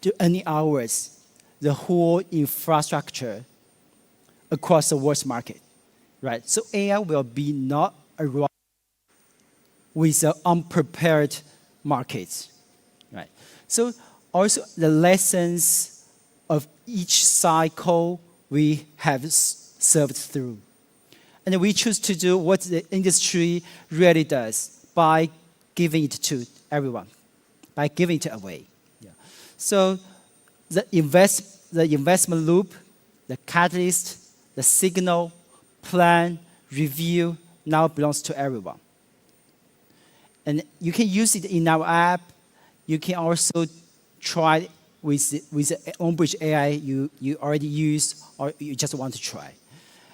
to earning hours, the whole infrastructure across the world's market, right? So AI will be not arrive with the unprepared markets, right? So also the lessons of each cycle we have served through. And we choose to do what the industry really does by giving it to everyone, by giving it away. Yeah. So the investment loop, the catalyst, the signal, plan, review now belongs to everyone. And you can use it in our app. You can also try with the Longbridge AI you already use or you just want to try.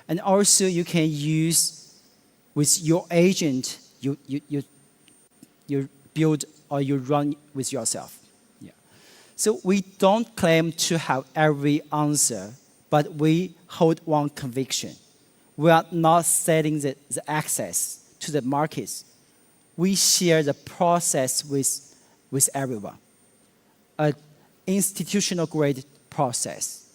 And also you can use with your agent you build or you run with yourself. Yeah. So we don't claim to have every answer, but we hold one conviction. We are not selling the access to the markets. We share the process with everyone. An institutional grade process.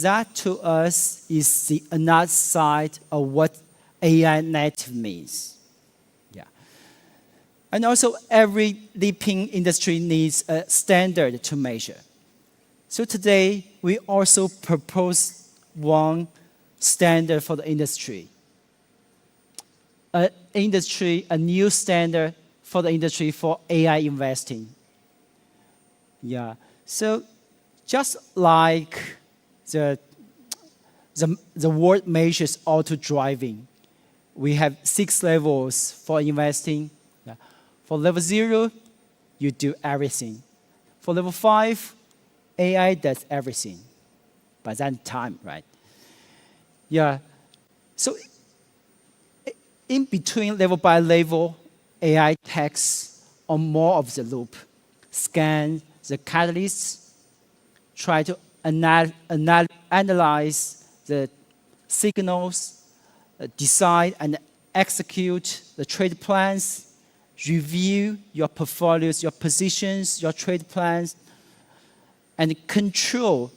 That to us is the another side of what AI native means. Yeah. And also every leaping industry needs a standard to measure. So today we also propose one standard for the industry. A new standard for the industry for AI investing. Yeah. So just like the world measures auto driving, we have 6 levels for investing. Yeah. For level 0, you do everything. For level 5, AI does everything. By that time, right? Yeah. So in between level by level, AI takes on more of the loop, scan the catalysts, try to analyze the signals, decide and execute the trade plans, review your portfolios, your positions, your trade plans, and control,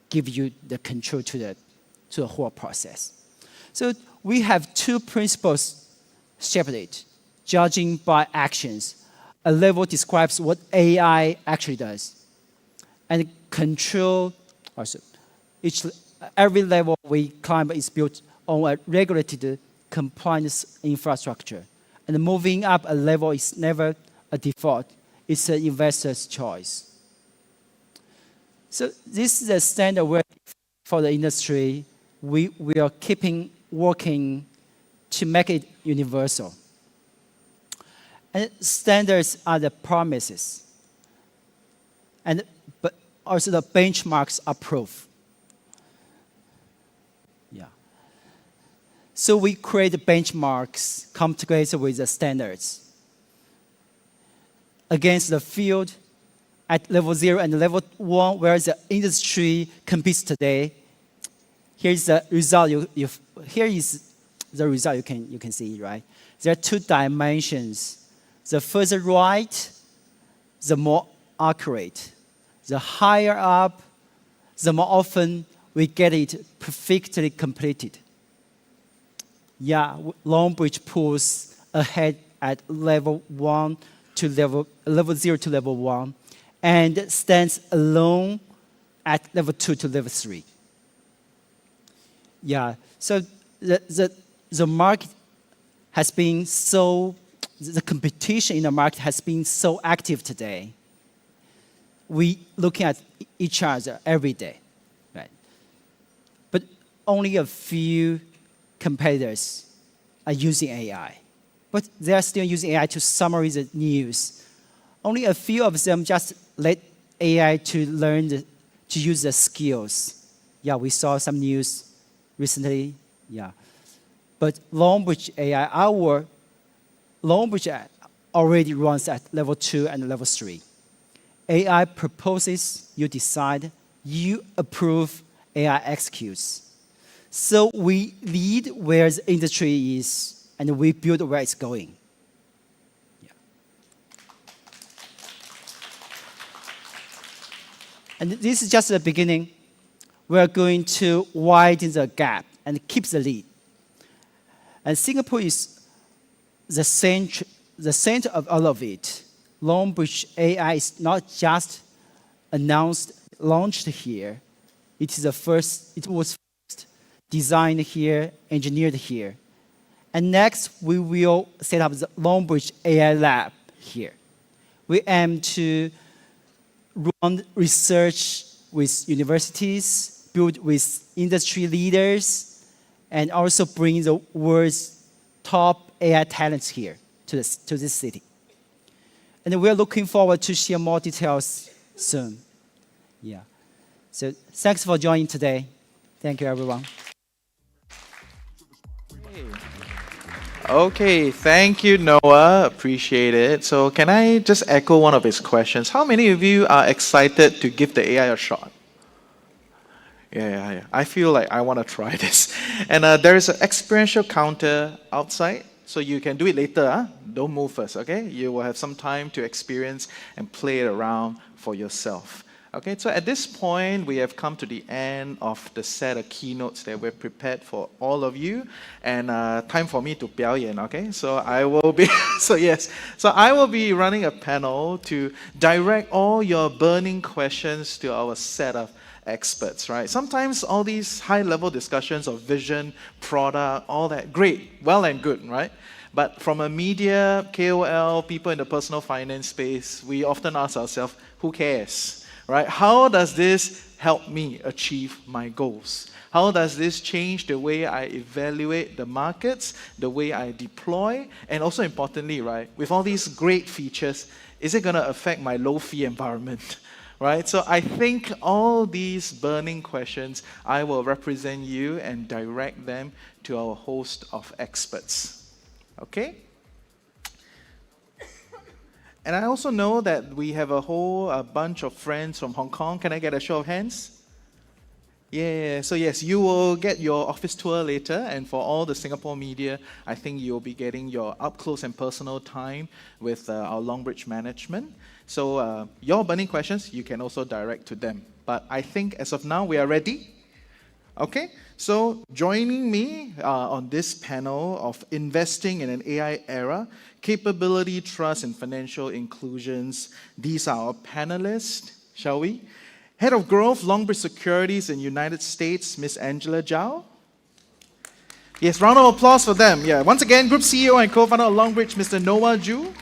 give you the control to the whole process. So we have 2 principles shaped it, judging by actions. A level describes what AI actually does. And control, also, every level we climb is built on a regulated compliance infrastructure. And moving up a level is never a default. It's an investor's choice. So this is the standard for the industry. We are keeping working to make it universal. And standards are the promises. But also the benchmarks are proof. Yeah. So we create benchmarks, come together with the standards. Against the field at level 0 and level 1, where the industry competes today, here's the result. Here is the result you can see, right? There are 2 dimensions. The further right, the more accurate. The higher up, the more often we get it perfectly completed. Yeah, Longbridge pulls ahead at level 0 to level 1, and stands alone at level 2 to level 3. Yeah, so the market has been the competition in the market has been so active today. We looking at each other every day, right? But only a few competitors are using AI. But they are still using AI to summarize the news. Only a few of them just let AI to learn to use the skills. Yeah, we saw some news recently. Yeah, but Longbridge AI, our Longbridge AI already runs at level 2 and level 3. AI proposes, you decide, you approve, AI executes. So we lead where the industry is, and we build where it's going. Yeah. And this is just the beginning. We're going to widen the gap and keep the lead. And Singapore is the center of all of it. Longbridge AI is not just launched here. It was first designed here, engineered here. And next, we will set up the Longbridge AI Lab here. We aim to run research with universities, build with industry leaders, and also bring the world's top AI talents here to this city. And we're looking forward to share more details soon. Yeah. So thanks for joining today. Thank you, everyone. Okay, thank you, Noah. Appreciate it. So can I just echo one of his questions? How many of you are excited to give the AI a shot? Yeah. I feel like I want to try this. And there is an experiential counter outside, so you can do it later. Huh? Don't move first, okay? You will have some time to experience and play it around for yourself. Okay, so at this point, we have come to the end of the set of keynotes that we've prepared for all of you, and time for me to 表演, okay? So I will be, so I will be running a panel to direct all your burning questions to our set of experts, right? Sometimes all these high-level discussions of vision, product, all that, great, well and good, right? But from a media, KOL, people in the personal finance space, we often ask ourselves, who cares? Right? How does this help me achieve my goals? How does this change the way I evaluate the markets, the way I deploy, and also importantly, right, with all these great features, is it going to affect my low-fee environment? Right? So I think all these burning questions, I will represent you and direct them to our host of experts. Okay? And I also know that we have a whole bunch of friends from Hong Kong. Can I get a show of hands? Yeah, so yes, you will get your office tour later, and for all the Singapore media, I think you'll be getting your up-close and personal time with our Longbridge management. So your burning questions, you can also direct to them. But I think as of now, we are ready. Okay, so joining me on this panel of investing in an AI era, capability, trust, and financial inclusions. These are our panelists, shall we? Head of Growth, Longbridge Securities in United States, Miss Angela Zhao. Yes, round of applause for them. Yeah, once again, Group CEO and co-founder of Longbridge, Mr. Noah Zhu.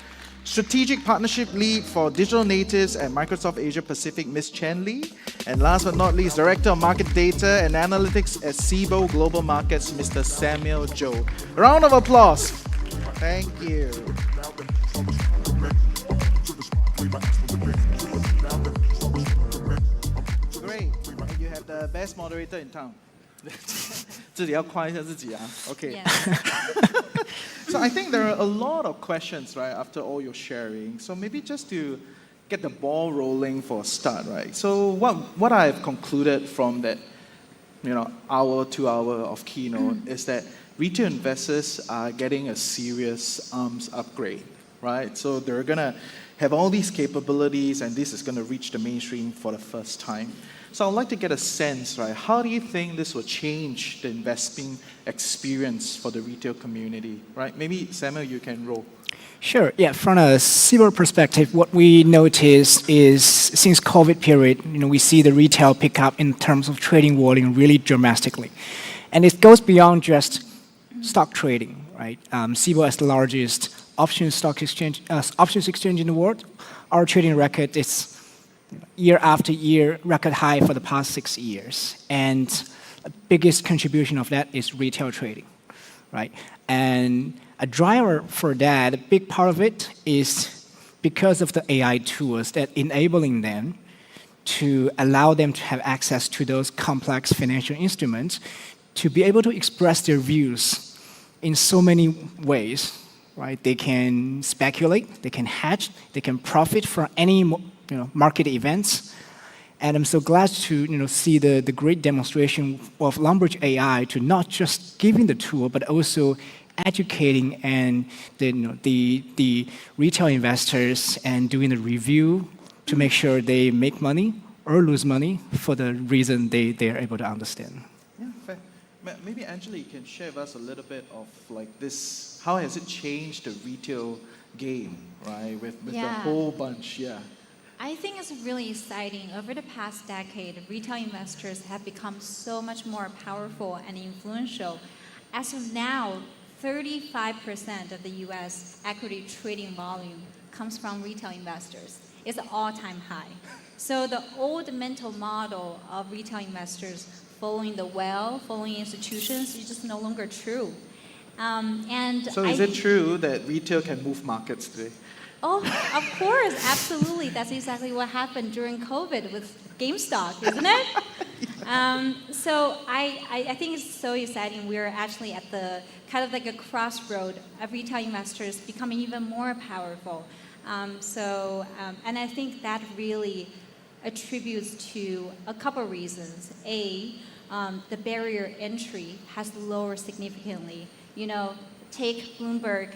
Strategic Partnership Lead for Digital Natives at Microsoft Asia Pacific, Ms. Chen Li. And last but not least, Director of Market Data and Analytics at SIBO Global Markets, Mr. Samuel Zhou. Round of applause. Thank you. Great. And you have the best moderator in town. 自己要夸一下自己啊. Okay. So I think there are a lot of questions, right, after all your sharing. So maybe just to get the ball rolling for a start, right? So what I've concluded from that, hour, 2 hour of keynote is that retail investors are getting a serious arms upgrade, right? So they're gonna have all these capabilities, and this is gonna reach the mainstream for the first time. So I'd like to get a sense, right? How do you think this will change the investing experience for the retail community, right? Maybe Samuel, you can roll. Sure. Yeah. From a civil perspective, what we notice is since COVID period, we see the retail pick up in terms of trading volume really dramatically, and it goes beyond just stock trading, right? right? SIBO is the largest options exchange in the world. Our trading record is year after year record high for the past 6 years, and the biggest contribution of that is retail trading, right? And a driver for that, a big part of it is because of the AI tools that enabling them to allow them to have access to those complex financial instruments to be able to express their views in so many ways, right? They can speculate, they can hedge, they can profit from any market events. And I'm so glad to see the great demonstration of Longbridge AI to not just giving the tool, but also educating and the retail investors and doing the review to make sure they make money or lose money for the reason they are able to understand. Yeah, fair. Maybe Angela, you can share with us a little bit of like this, how has it changed the retail game, right? With the whole bunch, yeah. I think it's really exciting. Over the past decade, retail investors have become so much more powerful and influential. As of now, 35% of the US equity trading volume comes from retail investors. It's an all-time high. So the old mental model of retail investors following the well, following institutions, is just no longer true. So is it true that retail can move markets today? Oh, of course, absolutely. That's exactly what happened during COVID with GameStop, isn't it? So I think it's so exciting. We're actually at the kind of like a crossroad of retail investors becoming even more powerful. And I think that really attributes to a couple reasons. A, the barrier entry has lowered significantly. Take Bloomberg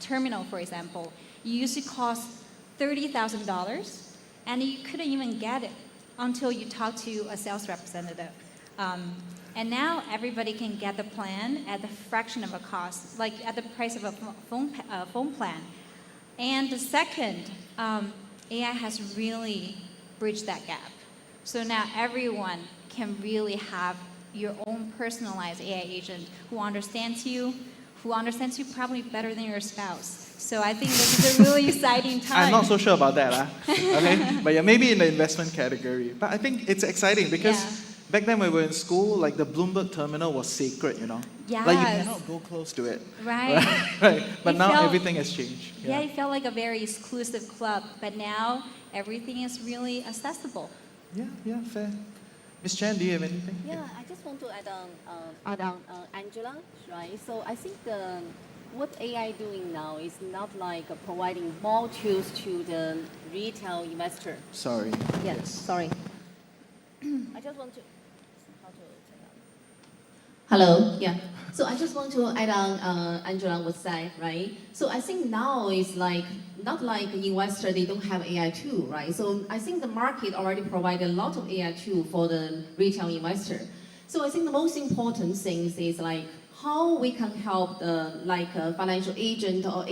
terminal, for example. It used to cost $30,000, and you couldn't even get it until you talked to a sales representative. And now everybody can get the plan at the fraction of a cost, like at the price of a phone plan. And the second, AI has really bridged that gap. So now everyone can really have your own personalized AI agent who understands you probably better than your spouse. So I think this is a really exciting time. I'm not so sure about that, okay? But yeah, maybe in the investment category. But I think it's exciting because back then when we were in school, like the Bloomberg terminal was sacred, Yes. Like you cannot go close to it. Right. Right. But now everything has changed. Yeah, it felt like a very exclusive club, but now everything is really accessible. Yeah, fair. Ms. Chan, do you have anything? Yeah, I just want to add on Angela, right? So I think what AI doing now is not like providing more tools to the retail investor. Sorry. Yes, sorry. I just want to, how to turn on? Hello, yeah. So I just want to add on Angela would say, right? So I think now is like, not like investor, they don't have AI tool, right? So I think the market already provided a lot of AI tool for the retail investor. So I think the most important things is like how we can help the like a financial agent or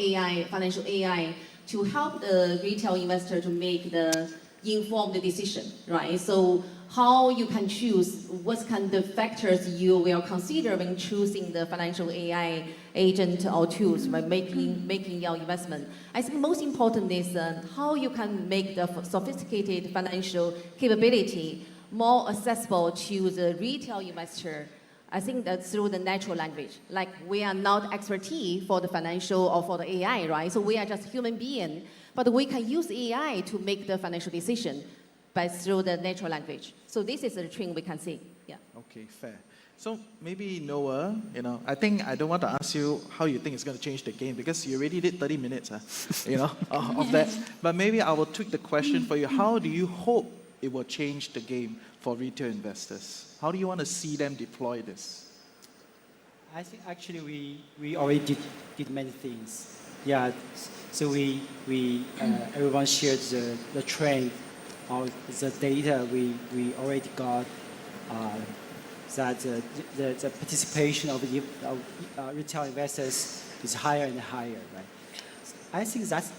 financial AI to help the retail investor to make the informed decision, right? So how you can choose what kind of factors you will consider when choosing the financial AI agent or tools by making your investment. I think most important is how you can make the sophisticated financial capability more accessible to the retail investor. I think that's through the natural language. Like we are not expertise for the financial or for the AI, right? So we are just human being, but we can use AI to make the financial decision by through the natural language. So this is the trend we can see. Yeah. Okay, fair. So maybe Noah, I think I don't want to ask you how you think it's going to change the game because you already did 30 minutes, of that. But maybe I will tweak the question for you. How do you hope it will change the game for retail investors? How do you want to see them deploy this? I think actually we already did many things. Yeah, so we everyone shared the trend or the data we already got. That the participation of retail investors is higher and higher, right? I think that's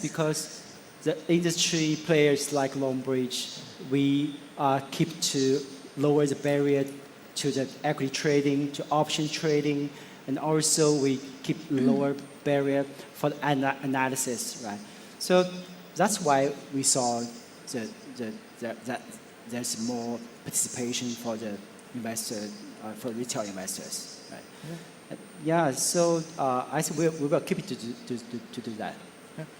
because the industry players like Longbridge, we keep to lower the barrier to the equity trading, to option trading, and also we keep lower barrier for analysis, right? So that's why we saw that there's more participation for the investor, for retail investors, right? Yeah, so I think we will keep it to do that.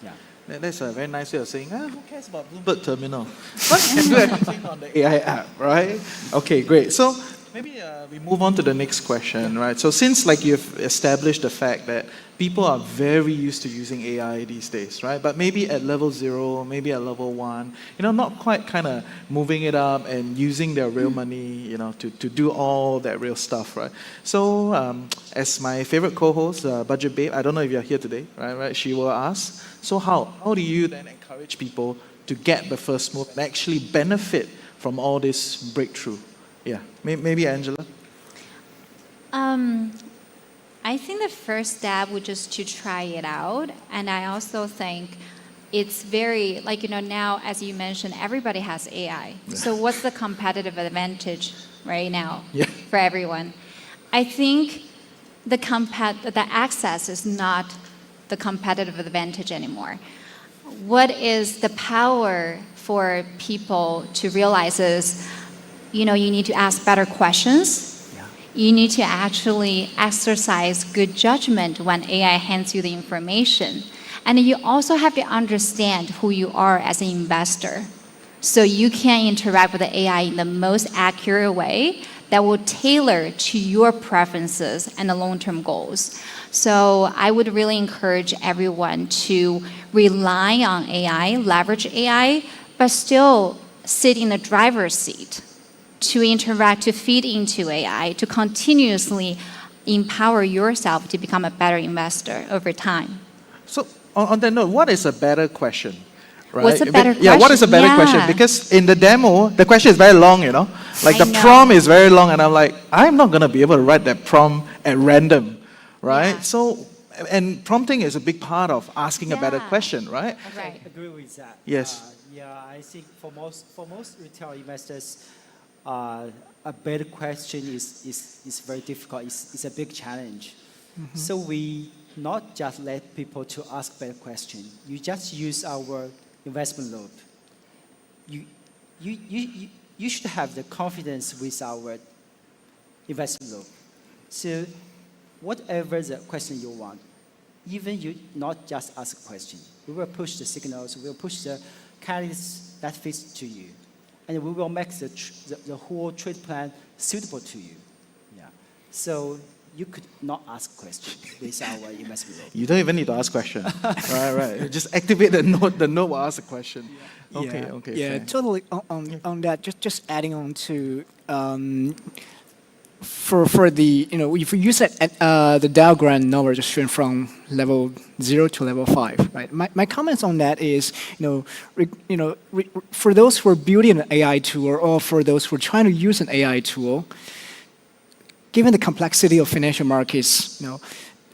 Yeah. That's a very nice way of saying, who cares about Bloomberg Terminal? But you can do everything on the AI app, right? Okay, great. So maybe we move on to the next question, right? So since like you've established the fact that people are very used to using AI these days, right? But maybe at level 0, maybe at level 1, not quite kind of moving it up and using their real money, to do all that real stuff, right? So as my favorite co-host, Budget Babe, I don't know if you're here today, right? She will ask, so how do you then encourage people to get the first move and actually benefit from all this breakthrough? Yeah, maybe Angela? I think the first step would just to try it out. And I also think it's very, now, as you mentioned, everybody has AI. So what's the competitive advantage right now for everyone? I think the access is not the competitive advantage anymore. What is the power for people to realize is, you need to ask better questions. You need to actually exercise good judgment when AI hands you the information. And you also have to understand who you are as an investor. So you can interact with the AI in the most accurate way that will tailor to your preferences and the long-term goals. So I would really encourage everyone to rely on AI, leverage AI, but still sit in the driver's seat to interact, to feed into AI, to continuously empower yourself to become a better investor over time. So on that note, what is a better question? Right? What's a better question? Yeah, what is a better question? Because in the demo, the question is very long, Like the prompt is very long, and I'm like, I'm not going to be able to write that prompt at random, right? Yeah. So, and prompting is a big part of asking a better question, right? I agree with that. Yes. I think for most retail investors, a better question is very difficult. It's a big challenge. Mm-hmm. So we not just let people to ask better question. You just use our investment loop. You should have the confidence with our investment loop. So whatever the question you want, even you not just ask a question, we will push the signals, we will push the catalysts that fits to you. And we will make the whole trade plan suitable to you. Yeah. So you could not ask questions with our investment loop. You don't even need to ask questions. right. Just activate the node will ask a question. Yeah. Okay. Yeah, fair. totally on that. Just adding on to for the if you use the diagram number just shown from level 0 to level 5, right? My comments on that is for those who are building an AI tool or for those who are trying to use an AI tool, given the complexity of financial markets,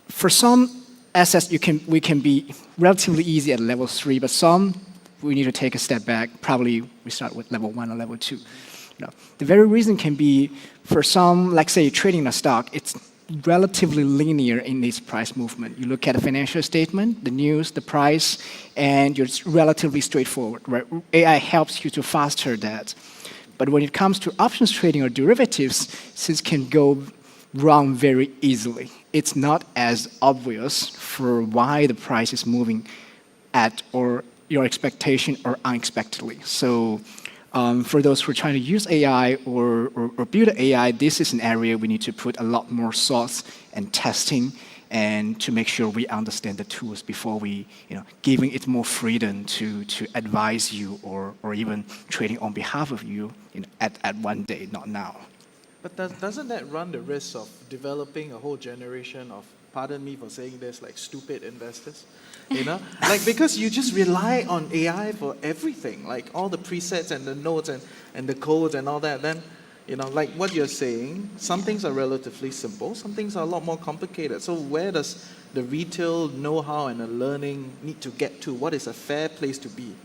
for some assets we can be relatively easy at level 3, but some we need to take a step back. Probably we start with level 1 or level 2. The very reason can be for some, like say trading a stock, it's relatively linear in its price movement. You look at the financial statement, the news, the price, and it's relatively straightforward. Right? AI helps you to faster that. But when it comes to options trading or derivatives, since it can go wrong very easily, it's not as obvious for why the price is moving at or your expectation or unexpectedly. So for those who are trying to use AI or build AI, this is an area we need to put a lot more thoughts and testing and to make sure we understand the tools before we, giving it more freedom to advise you or even trading on behalf of you at one day, not now. But doesn't that run the risk of developing a whole generation of, pardon me for saying this, like stupid investors? Because you just rely on AI for everything, like all the presets and the nodes and the codes and all that. Then, like what you're saying, some things are relatively simple, some things are a lot more complicated. So where does the retail know-how and the learning need to get to? What is a fair place to be?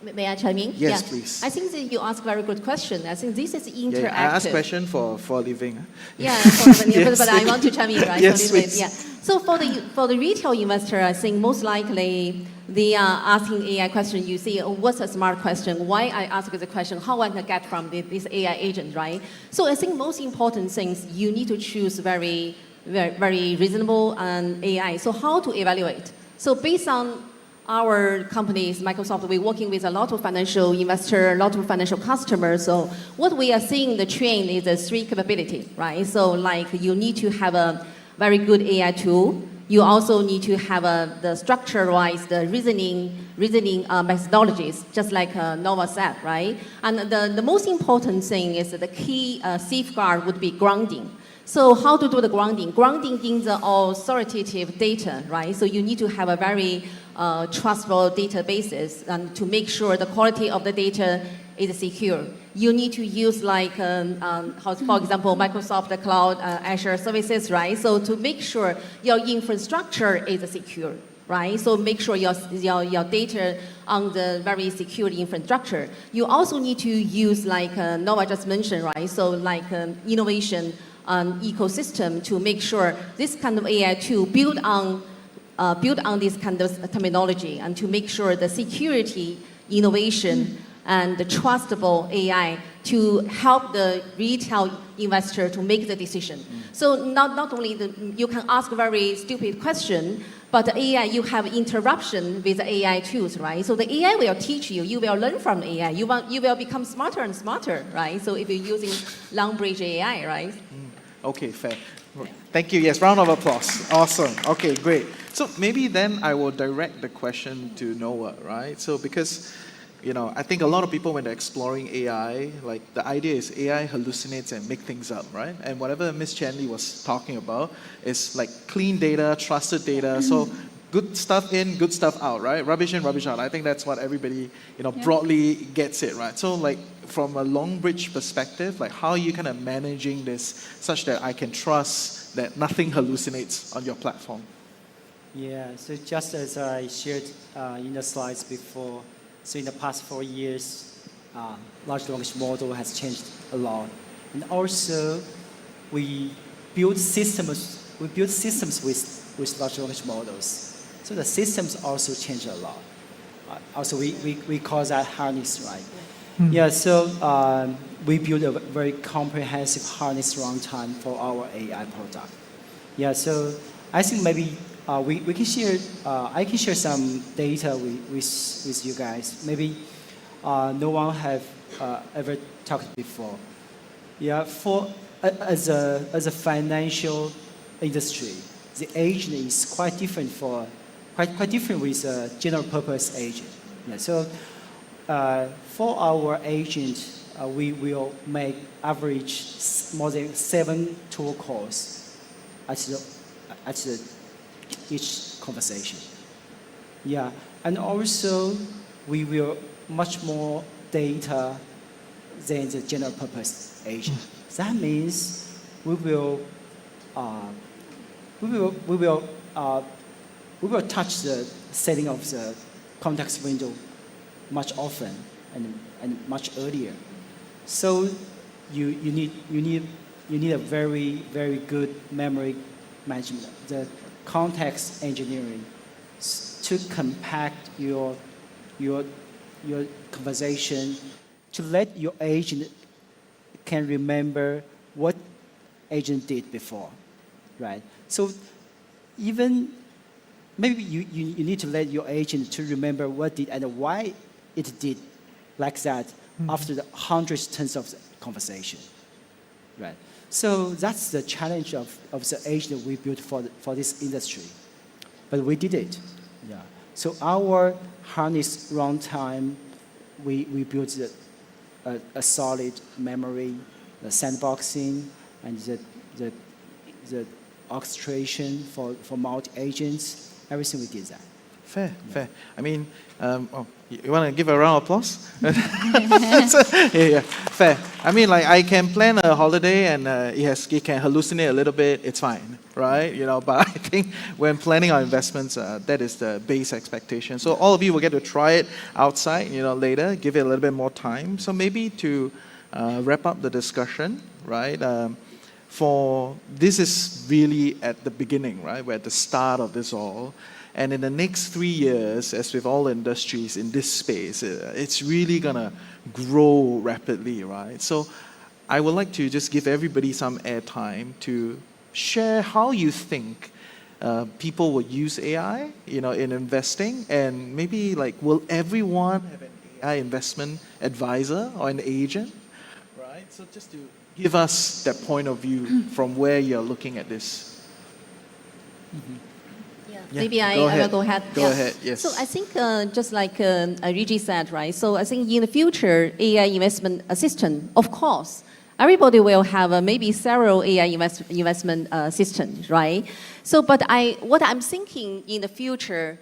May I chime in? Yes, please. I think that you ask a very good question. I think this is interactive. Yeah, I ask question for a living. Yeah, for the living, Yes. but I want to chime in, right? Yes, for living, please. yeah. So for the retail investor, I think most likely they are asking AI question. You see, what's a smart question? Why I ask the question? How I can get from this AI agent, right? So I think most important things you need to choose very reasonable AI. So how to evaluate? So based on our companies, Microsoft, we're working with a lot of financial investors, a lot of financial customers. So what we are seeing the trend is a 3 capability, right? So like you need to have a very good AI tool. You also need to have the structure-wise, the reasoning methodologies, just like Nova said, right? And the most important thing is the key safeguard would be grounding. So how to do the grounding? Grounding in the authoritative data, right? So you need to have a very trustful databases and to make sure the quality of the data is secure. You need to use like, for example, Microsoft Cloud, Azure services, right? So to make sure your infrastructure is secure, right? So make sure your data on the very secure infrastructure. You also need to use like Nova just mentioned, right? So like innovation ecosystem to make sure this kind of AI tool build on this kind of terminology and to make sure the security, innovation, and the trustable AI to help the retail investor to make the decision. So not only you can ask a very stupid question, but the AI, you have interruption with the AI tools, right? So the AI will teach you, you will learn from AI, you will become smarter and smarter, right? So if you're using Longbridge AI, right? Okay, fair. Thank you. Yes, round of applause. Awesome. Okay, great. So maybe then I will direct the question to Noah, right? So because, I think a lot of people when they're exploring AI, like the idea is AI hallucinates and make things up, right? And whatever Miss Chanley was talking about is like clean data, trusted data. So good stuff in, good stuff out, right? Rubbish in, rubbish out. I think that's what everybody, broadly gets it, right? So like from a Longbridge perspective, like how are you kind of managing this such that I can trust that nothing hallucinates on your platform? Yeah, so just as I shared in the slides before, so in the past 4 years, large language model has changed a lot. And also, we build systems with large language models. So the systems also change a lot. Also, we call that harness, right? Yeah, so we build a very comprehensive harness runtime for our AI product. Yeah, so I think maybe we can share, I can share some data with you guys. Maybe no one have ever talked before. Yeah, as a financial industry, the agent is quite different quite different with a general purpose agent. Yeah, so for our agent, we will make average more than 7 tool calls at each conversation. Yeah, and also we will much more data than the general purpose agent. That means we will touch the setting of the context window much often and much earlier. So you need a very good memory management, the context engineering to compact your conversation to let your agent can remember what agent did before, right? So even maybe you need to let your agent to remember what did and why it did like that after the hundreds, tons of conversation, right? So that's the challenge of the agent we built for this industry. But we did it, yeah. So our harness runtime, we built a solid memory, the sandboxing, and the orchestration for multi-agents. Everything we did that. Fair, fair. I mean, you want to give a round of applause? Yeah, fair. I mean, like I can plan a holiday and it can hallucinate a little bit. It's fine, right? But I think when planning our investments, that is the base expectation. So all of you will get to try it outside, later. Give it a little bit more time. So maybe to wrap up the discussion, right? For this is really at the beginning, right? We're at the start of this all. And in the next 3 years, as with all industries in this space, it's really going to grow rapidly, right? So I would like to just give everybody some airtime to share how you think people will use AI, in investing. And maybe like, will everyone have an AI investment advisor or an agent, right? So just to give us that point of view from where you're looking at this. Yeah. Yeah, Maybe I go ahead. will go ahead. Go ahead, yes. So I think just like Reggie said, right? So I think in the future, AI investment assistant, of course, everybody will have maybe several AI investment assistants, right? So, but what I'm thinking in the future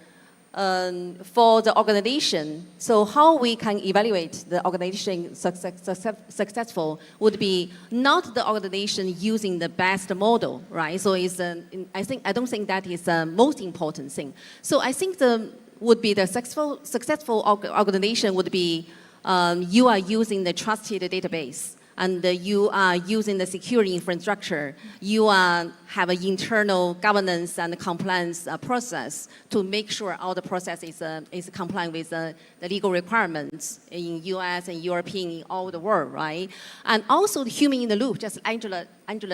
for the organization, so how we can evaluate the organization successful would be not the organization using the best model, right? So I don't think that is the most important thing. So I think the successful organization would be you are using the trusted database, and you are using the security infrastructure. You have an internal governance and compliance process to make sure all the process is compliant with the legal requirements in US and European, in all the world, right? And also the human in the loop, just Angela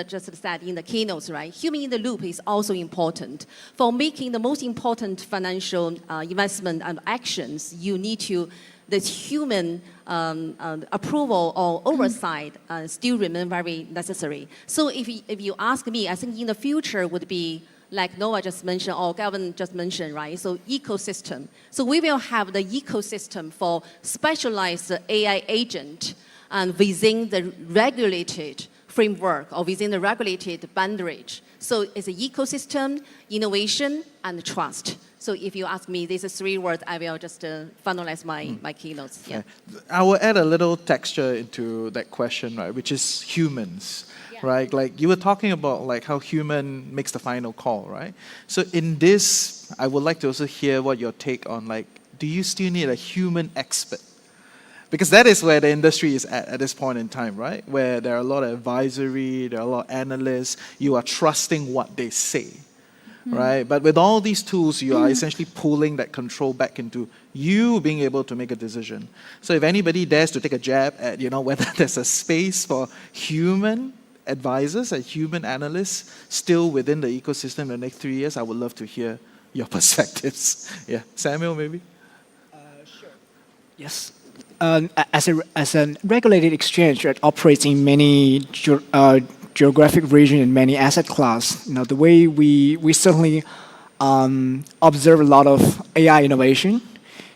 just said in the keynotes, right? Human in the loop is also important. For making the most important financial investment and actions, you need to this human approval or oversight still remain very necessary. So if you ask me, I think in the future would be like Noah just mentioned or Gavin just mentioned, right? So ecosystem. So we will have the ecosystem for specialized AI agent and within the regulated framework or within the regulated boundary. So it's an ecosystem, innovation, and trust. So if you ask me, these are 3 words, I will just finalize my keynotes. Yeah. I will add a little texture into that question, right, which is humans, right? Like you were talking about like how human makes the final call, right? So in this, I would like to also hear what your take on like, do you still need a human expert? Because that is where the industry is at this point in time, right? Where there are a lot of advisory, there are a lot of analysts, you are trusting what they say. Right? But with all these tools, you are essentially pulling that control back into you being able to make a decision. So if anybody dares to take a jab at, whether there's a space for human advisors and human analysts still within the ecosystem in the next 3 years, I would love to hear your perspectives. Yeah. Samuel, maybe? Sure. Yes. As a regulated exchange that operates in many geographic region and many asset class, the way we certainly observe a lot of AI innovation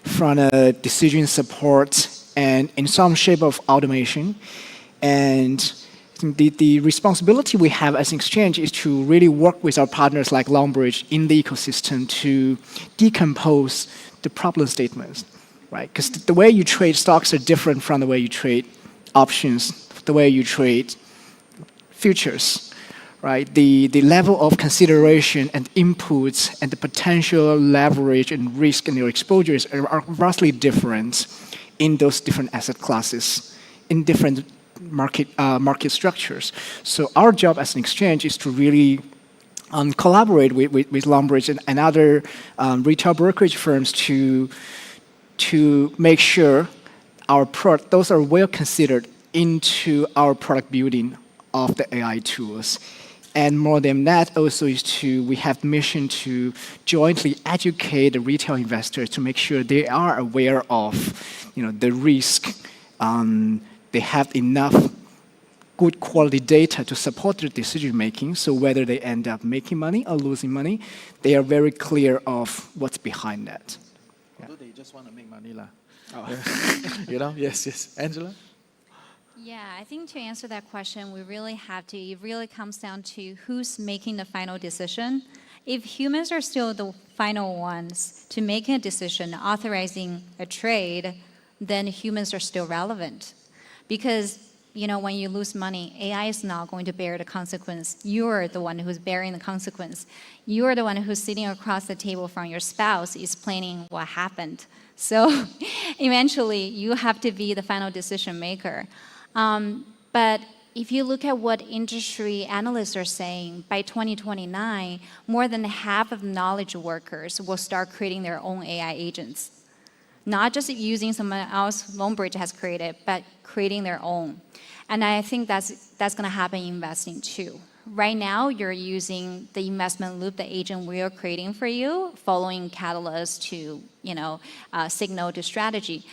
from decision support and in some shape of automation. And the responsibility we have as an exchange is to really work with our partners like Longbridge in the ecosystem to decompose the problem statements, right? Because the way you trade stocks are different from the way you trade options, the way you trade futures, right? The level of consideration and inputs and the potential leverage and risk and your exposures are vastly different in those different asset classes, in different market structures. So our job as an exchange is to really collaborate with Longbridge and other retail brokerage firms to make sure those are well considered into our product building of the AI tools. And more than that also we have the mission to jointly educate the retail investors to make sure they are aware of the risk. They have enough good quality data to support their decision making. So whether they end up making money or losing money, they are very clear of what's behind that. Although they just want to make money. Oh. Yes. Angela? Yeah, I think to answer that question, it really comes down to who's making the final decision. if humans are still the final ones to make a decision authorizing a trade, then humans are still relevant. Because when you lose money, AI is not going to bear the consequence. You're the one who's bearing the consequence. You're the one who's sitting across the table from your spouse explaining what happened. So eventually, you have to be the final decision maker. But if you look at what industry analysts are saying, by 2029, more than half of knowledge workers will start creating their own AI agents. Not just using someone else Longbridge has created, but creating their own. And I think that's going to happen in investing too. Right now, you're using the investment loop, the agent we are creating for you, following catalysts to signal to strategy.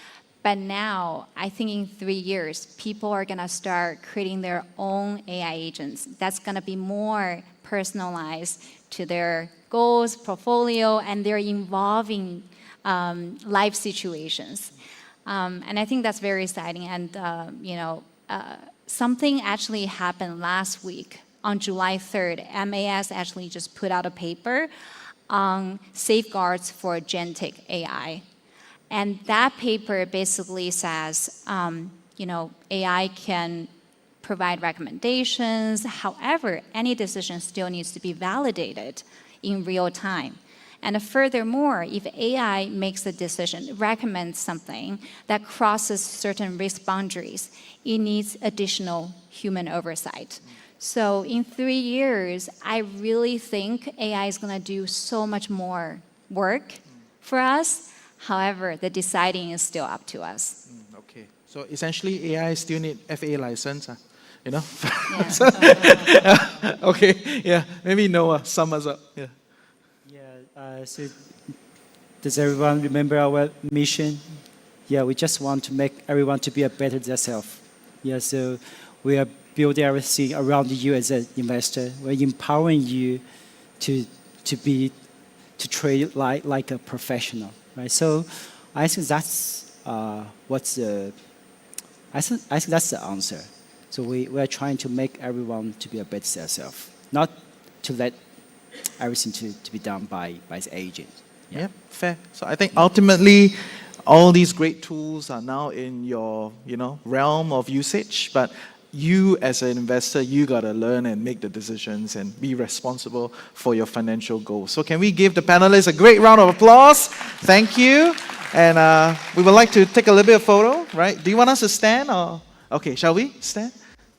But now, I think in 3 years, people are going to start creating their own AI agents. That's going to be more personalized to their goals, portfolio, and their evolving life situations. And I think that's very exciting. And, something actually happened last week. On July 3rd, MAS actually just put out a paper on safeguards for agentic AI. And that paper basically says, AI can provide recommendations. However, any decision still needs to be validated in real time. And furthermore, if AI makes a decision, recommends something that crosses certain risk boundaries, it needs additional human oversight. So in 3 years, I really think AI is going to do so much more work for us. However, the deciding is still up to us. Okay. So essentially, AI still need FA license, Yeah. Okay, yeah. Maybe Noah, sum us up. Yeah. So does everyone remember our mission? Yeah, we just want to make everyone to be a better themselves. Yeah, so we are building everything around you as an investor. We're empowering you to trade like a professional, right? So I think that's I think that's the answer. So we are trying to make everyone to be a better self, not to let everything to be done by the agent. Yeah, fair. So I think ultimately, all these great tools are now in your, realm of usage. But you, as an investor, you gotta learn and make the decisions and be responsible for your financial goals. So can we give the panelists a great round of applause? Thank you. And we would like to take a little bit of photo, right? Do you want us to stand or? Okay, shall we stand?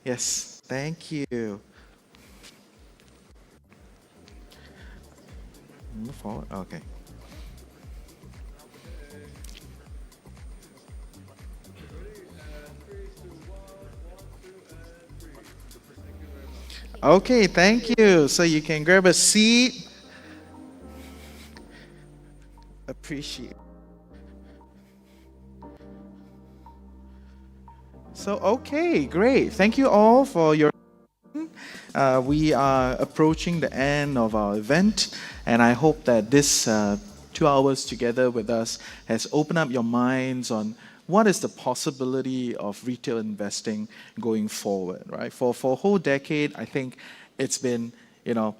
Yes. Thank you. Move forward. Okay. Okay, thank you. So you can grab a seat. Appreciate. So, okay, great. Thank you all for your. We are approaching the end of our event, and I hope that this 2 hours together with us has opened up your minds on what is the possibility of retail investing going forward, right? For a whole decade, I think it's been,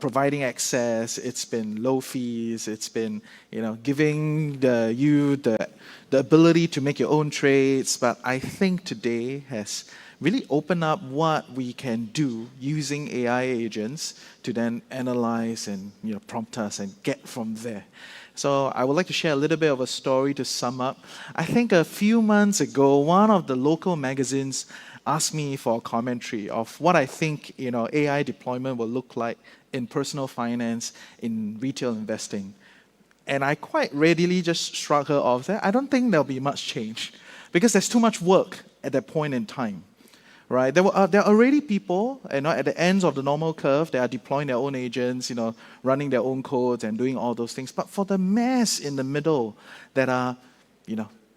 providing access, it's been low fees, it's been, giving you the ability to make your own trades. But I think today has really opened up what we can do using AI agents to then analyze and prompt us and get from there. So I would like to share a little bit of a story to sum up. I think a few months ago, one of the local magazines asked me for a commentary of what I think AI deployment will look like in personal finance, in retail investing. And I quite readily just shrugged her off. I don't think there'll be much change because there's too much work at that point in time. Right? There are already people, at the ends of the normal curve, they are deploying their own agents, running their own codes and doing all those things. But for the mass in the middle that are,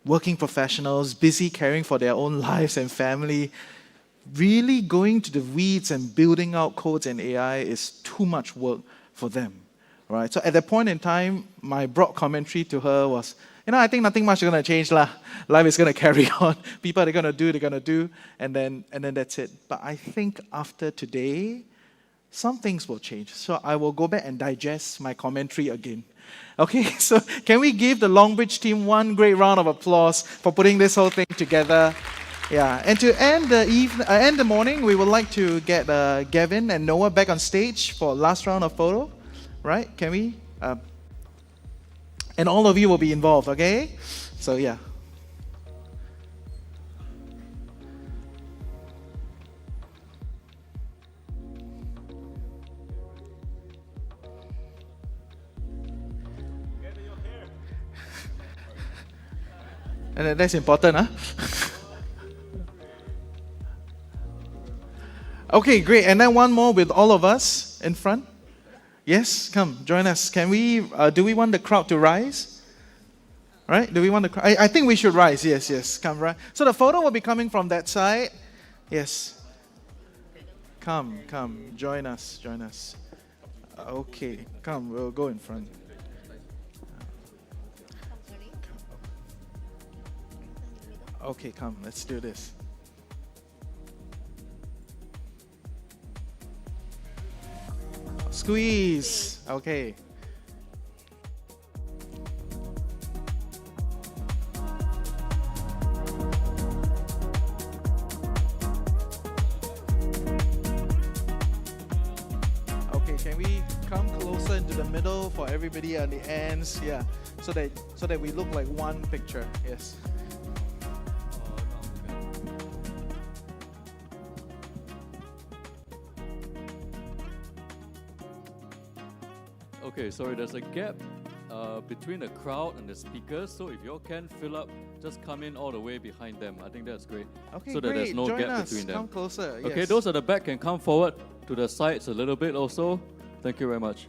working professionals, busy caring for their own lives and family, really going to the weeds and building out codes and AI is too much work for them. Right? So at that point in time, my broad commentary to her was, I think nothing much is going to change. Life is going to carry on. People are going to do, and then that's it. But I think after today, some things will change. So I will go back and digest my commentary again. Okay, so can we give the Longbridge team one great round of applause for putting this whole thing together? Yeah, and to end the morning, we would like to get Gavin and Noah back on stage for last round of photo. Right? Can we? And all of you will be involved, okay? So yeah. And that's important, huh? Okay, great. And then one more with all of us in front. Yes, come, join us. Can we, do we want the crowd to rise? Right? Do we want the crowd? I think we should rise. Yes, come, right. So the photo will be coming from that side. Yes. Come, join us. Okay, come, we'll go in front. Okay, come, let's do this. Squeeze. Okay. Okay, can we come closer into the middle for everybody on the ends? Yeah, so that we look like one picture. Yes. Okay, sorry, there's a gap between the crowd and the speakers, so if you all can fill up, just come in all the way behind them. I think that's great. Okay, so that great. there's no Join gap us. between them. Come closer. Okay, yes. those at the back can come forward to the sides a little bit also. Thank you very much.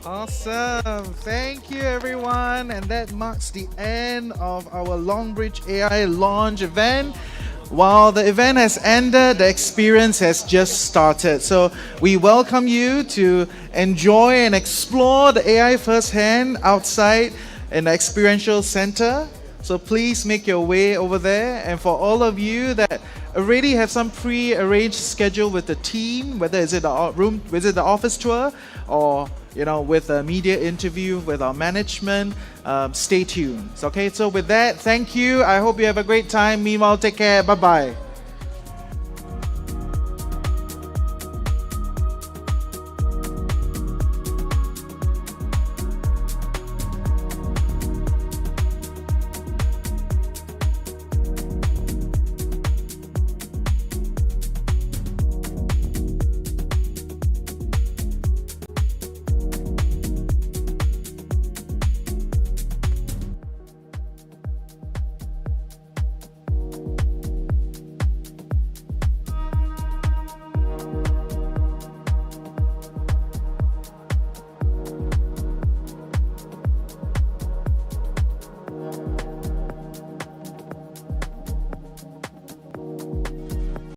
Awesome. Thank you, everyone. And that marks the end of our Longbridge AI launch event. While the event has ended, the experience has just started. So we welcome you to enjoy and explore the AI firsthand outside in the experiential center. So please make your way over there. And for all of you that already have some pre-arranged schedule with the team, whether it's the office tour or with a media interview with our management, stay tuned. Okay, so with that, thank you. I hope you have a great time. Meanwhile, take care. Bye-bye.